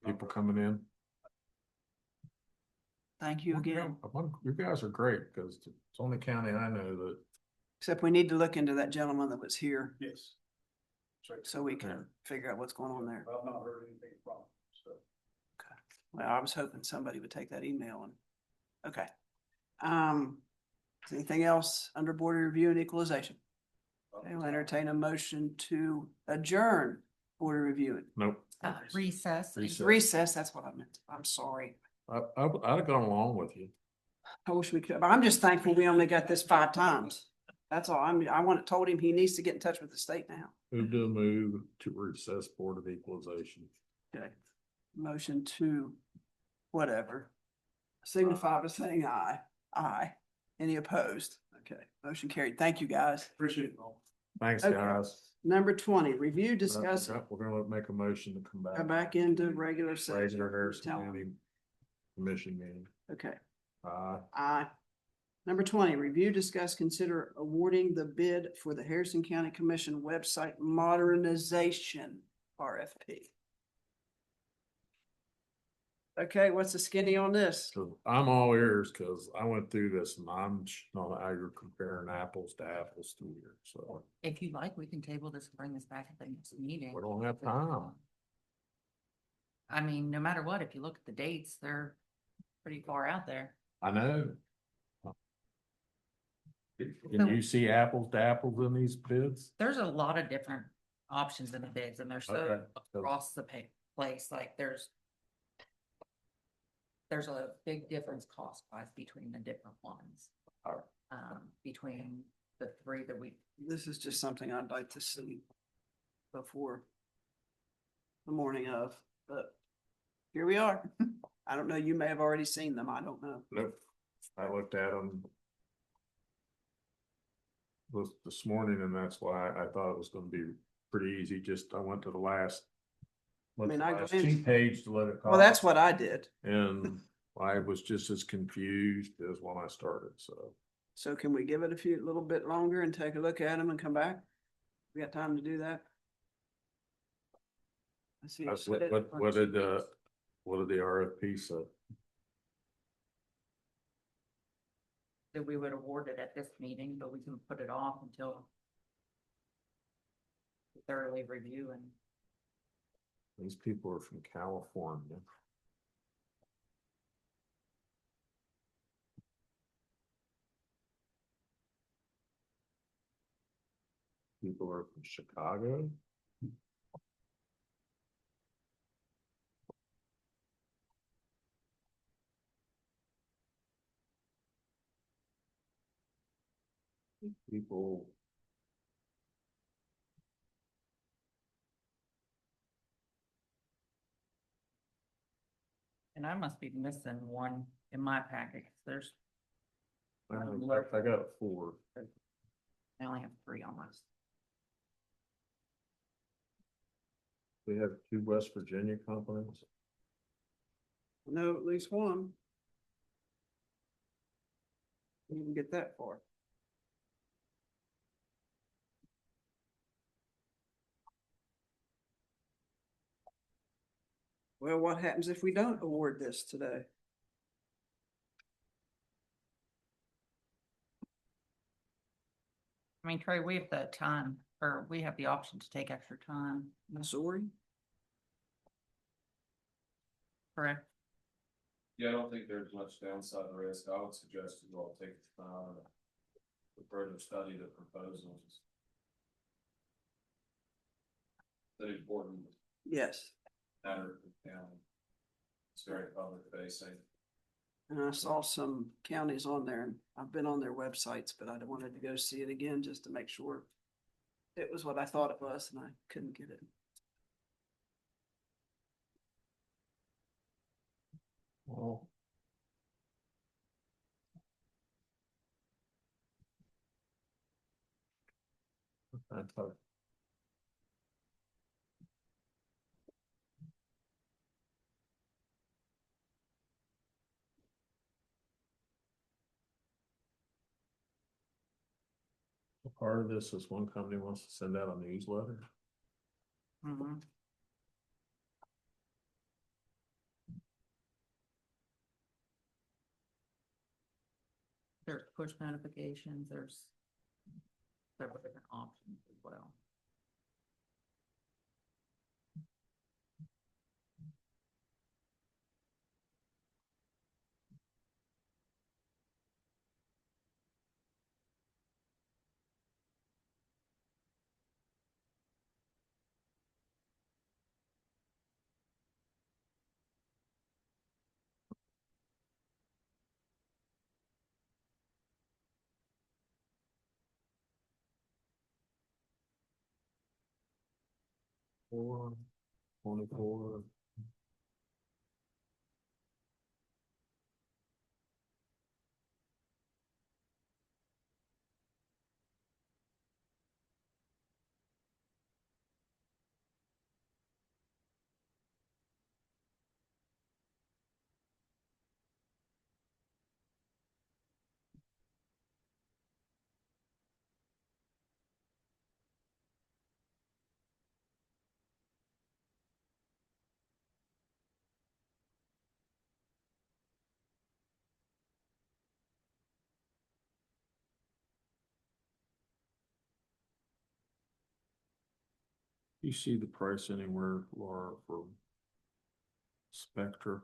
people coming in? thank you again. You guys are great, cause it's only county I know that. Except we need to look into that gentleman that was here Yes. so we can figure out what's going on there. I've not heard anything from them, so. Well, I was hoping somebody would take that email and, okay. Is anything else under Board of Review and Equalization? Okay, we'll entertain a motion to adjourn Board of Review. Nope. Recess. Recess, that's what I meant. I'm sorry. I'd have gone along with you. I wish we could, but I'm just thankful we only got this 5 times. That's all. Told him he needs to get in touch with the state now. Who do move to recess Board of Equalization? Okay. Motion to whatever. Signify by saying aye. Aye. Any opposed? Okay, motion carried. Thank you, guys. Appreciate it all. Thanks, Okay. guys. Number 20, review, discuss, We're gonna make a motion to come back. come back into regular session. Regular Harrison Tell 'em. County Commission meeting. Okay, Uh, aye. Number 20, review, discuss, consider awarding the bid for the Harrison County Commission website modernization RFP. Okay, what's the skinny on this? so I'm all ears, cause I went through this and I'm not how you're comparing apples to apples to here, so If you'd like, we can table this and bring this back at the next meeting. we don't have time. I mean, no matter what, if you look at the dates, they're pretty far out there. I know. Can you see apples to apples in these bids? There's a lot of different options in the bids and they're so Okay. across the place, like there's a big difference cost-wise between the different ones. Between the 3 that we, This is just something I'd like to see before the morning of, but here we are. I don't know, you may have already seen them, I don't know. Nope. I looked at them this morning and that's why I thought it was gonna be pretty easy. Just, I went to the last. I mean, I go last in- cheat page to let it. Well, that's what I did. And I was just as confused as when I started, so. So can we give it a little bit longer and take a look at them and come back? We got time to do that? Let's see. What did the RFP say? that we would award it at this meeting, but we can put it off until we thoroughly review and These people are from California. People are from Chicago. People. I must be missing one in my packet. There's, I got 4. I only have 3 on my. We have 2 West Virginia companies. No, at least one. Didn't even get that far. Well, what happens if we don't award this today? I mean, Trey, we have the time, or we have the option to take extra time, Missouri? correct? Yeah, I don't think there's much downside risk. I would suggest you all take the time to further study the proposals. The important Yes. matter for the county. It's very public facing. And I saw some counties on there, and I've been on their websites, but I wanted to go see it again just to make sure it was what I thought it was, and I couldn't get it. Well. I thought. Part of this is one company wants to send out a newsletter. Mhm. There's push notifications, there's several different options as well. Four, 24. You see the price anywhere, Laura, for Spectre?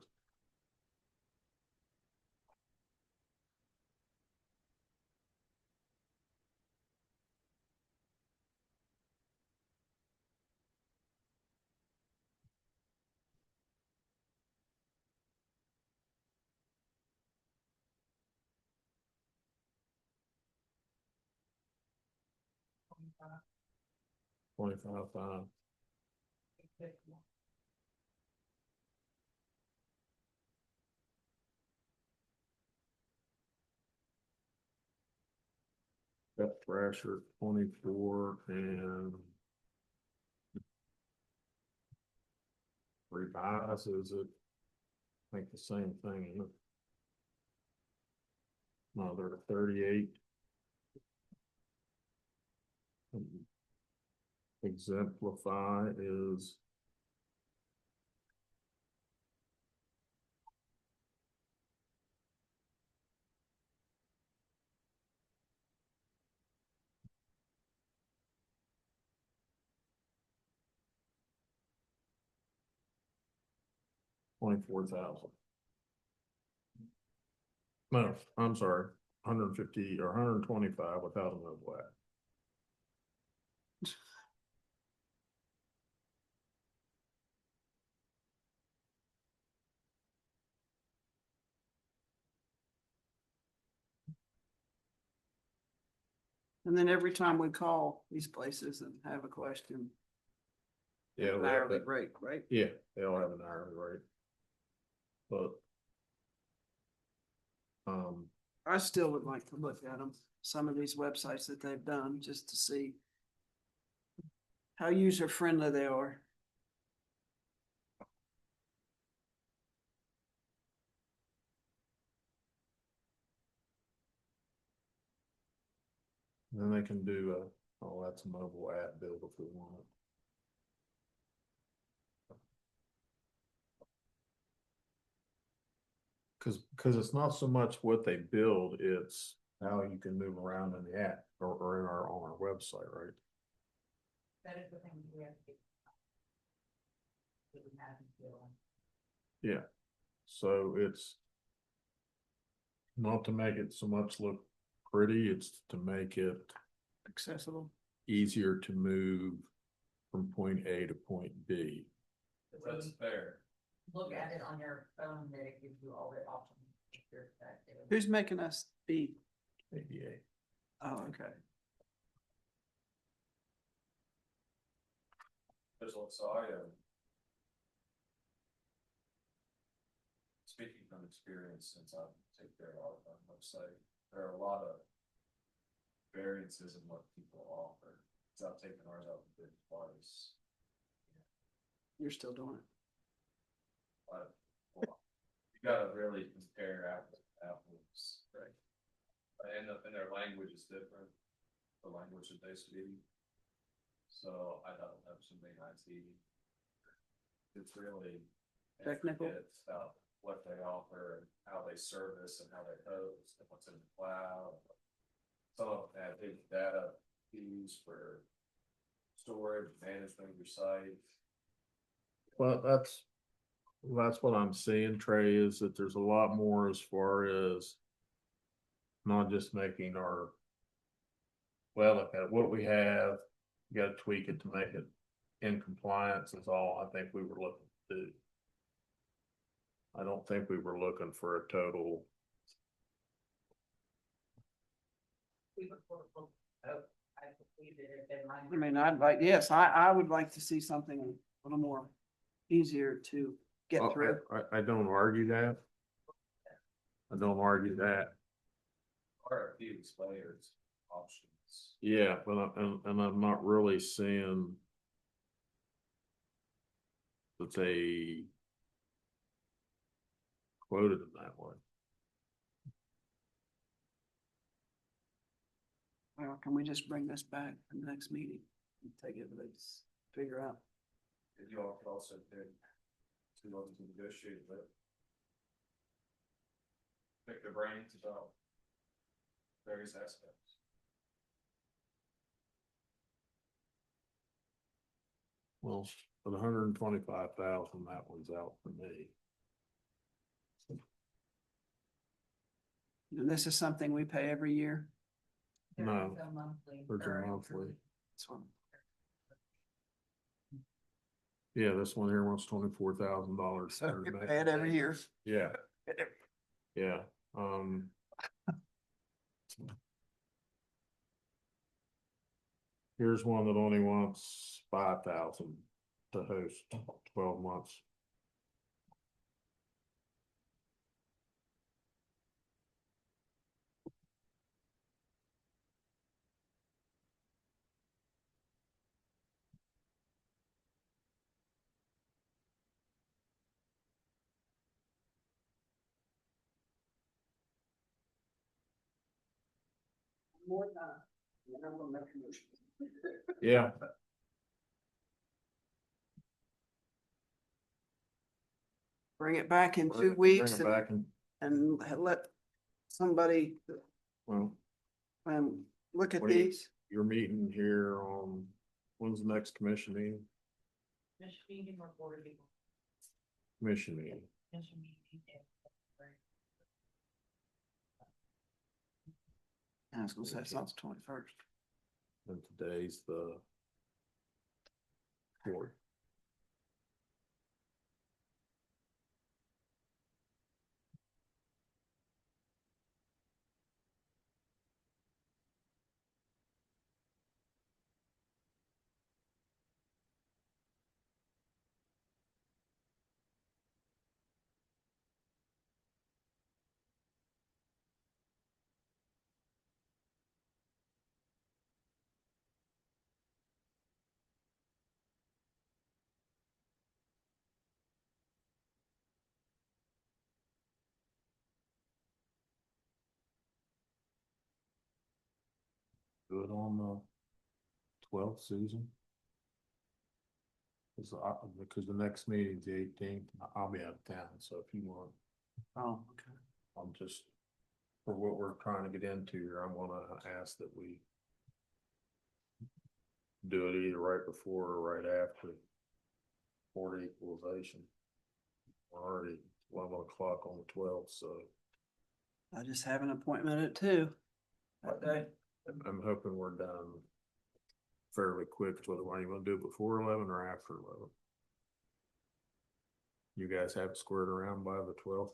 $25,500. Got Thrasher 24 and revises it. I think the same thing, isn't it? No, they're 38. Exemplify is. $24,000. No, I'm sorry, 150 or 125 without a mobile app. And then every time we call these places and have a question, Yeah, an hourly rate, right? Yeah, they all have an hourly rate. But. I still would like to look at them, some of these websites that they've done, just to see how user friendly they are. Then they can do oh, that's a mobile app build if we want it. Cause it's not so much what they build, it's how you can move around in the app or in on our website, right? That is the thing we have to. Yeah, so it's not to make it so much look pretty, it's to make it Accessible. easier to move from point A to point B. That's fair. Look at it on your phone, that it gives you all the options. Who's making us be? ADA. Oh, okay. So speaking from experience, since I take care of our website, there are a lot of variances in what people offer. So I've taken ours out the bid twice. You're still doing it. But well, you gotta really compare apples to apples, right? And their language is different, the language that they speak. So I don't have something IT. It's really Technical. It's about what they offer, and how they service, and how they host, and what's in the cloud. Some of them have big data fees for storage, management of your site. Well, that's what I'm seeing, Trey, is that there's a lot more as far as not just making our, well, look at what we have, you gotta tweak it to make it in compliance is all I think we were looking to do. I don't think we were looking for a total. I mean, I'd like, yes, I would like to see something a little more easier to get through. I don't argue that. I don't argue that. Or a few layers, options. Yeah, but I'm not really seeing that they quoted it that way. Well, can we just bring this back for the next meeting and take it, let's figure out. And you all could also pick two others to negotiate with. Pick their brains about various aspects. Well, for the 125,000, that one's out for me. And this is something we pay every year. No, It's a monthly. there's a or monthly. This one. Yeah, this one here wants $24,000. So we pay it every year. Yeah. Yeah, here's one that only wants 5,000 to host 12 months. More than, and I'm gonna make a motion. Yeah. Bring it back in Bring 2 it weeks back and, and let somebody well, look at What do you- these. you're meeting here on, when's the next commission meeting? Meeting or board meeting. Commission meeting. I was gonna say it's not the 21st. And today's the 4th. Do it on the 12th, Susan. Because the next meeting's the 18th, I'll be out of town, so if you want, Oh, okay. I'm just, for what we're trying to get into here, I'm gonna ask that we do it either right before or right after board equalization. We're already 11 o'clock on the 12th, so I just have an appointment at 2 that day. I'm hoping we're done fairly quick. Whether you want to do it before 11 or after 11. You guys have it squared around by the 12th?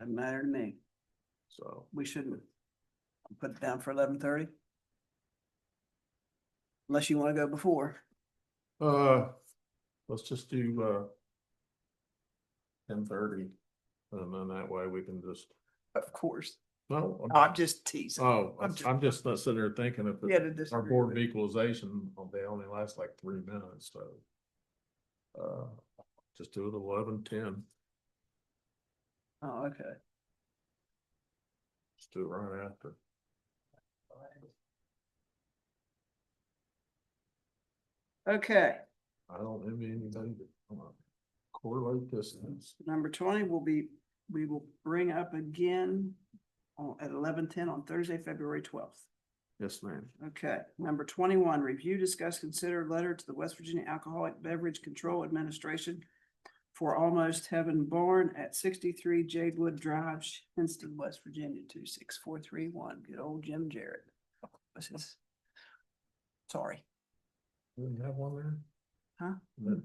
Doesn't matter to me. So, We shouldn't put it down for 11:30. Unless you want to go before. let's just do 10:30. And then that way we can just, Of course. no. I'm just teasing. Oh, I'm just- I'm just not sitting there thinking if Yeah, to our disagree board with of you. equalization, they only last like 3 minutes, so. Just do it 11:10. Oh, okay. Just do it right after. Okay, I don't envy anybody that correlate distance. number 20 we will bring up again at 11:10 on Thursday, February 12th. Yes, ma'am. Okay, number 21, review, discuss, consider letter to the West Virginia Alcoholic Beverage Control Administration for Almost Heaven Barn at 63 Jadewood Drive, Shinston, West Virginia, 26431. Good old Jim Jarrett. This is, sorry, Didn't have one there? huh? No.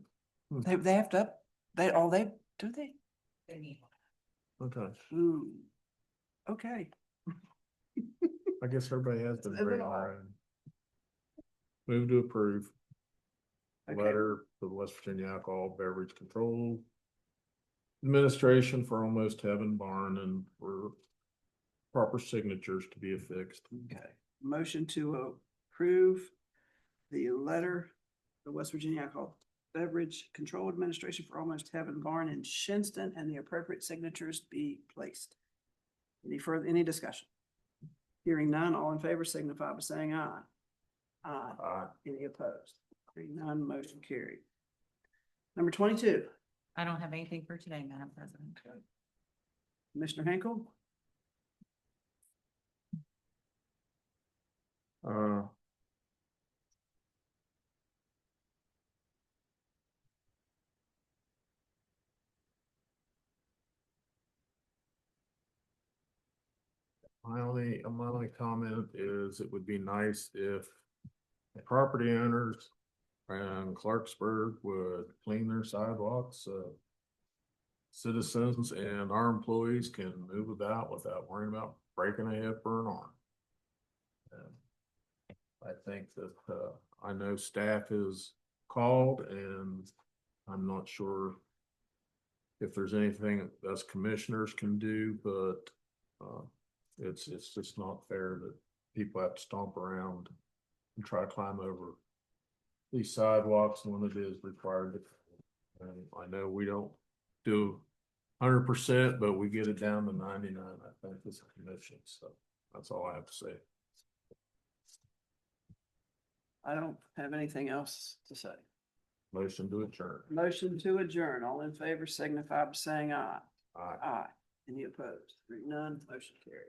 They have to, do they? They need one. Okay, Ooh, okay. I guess everybody has been Is it bringing all? their own. Move to approve. Okay. Letter to the West Virginia Alcohol Beverage Control Administration for Almost Heaven Barn and for proper signatures to be affixed. Okay, motion to approve the letter, the West Virginia Alcohol Beverage Control Administration for Almost Heaven Barn in Shinston and the appropriate signatures be placed. Any discussion? Hearing none, all in favor signify by saying aye. Aye. Any opposed? Hearing none, motion carried. Number 22, I don't have anything for today, Madam President. Commissioner Henkel. My only comment is it would be nice if the property owners and Clarksburg would clean their sidewalks, so citizens and our employees can move about without worrying about breaking a hip or an arm. And I think that, I know staff is called and I'm not sure if there's anything that us commissioners can do, but, it's just not fair that people have to stomp around and try to climb over these sidewalks when it is required. And I know we don't do 100%, but we get it down to 99, I think, as a commission. So that's all I have to say. I don't have anything else to say. Motion to adjourn. Motion to adjourn. All in favor signify by saying aye. Aye. Aye. Any opposed? Hearing none, motion carried.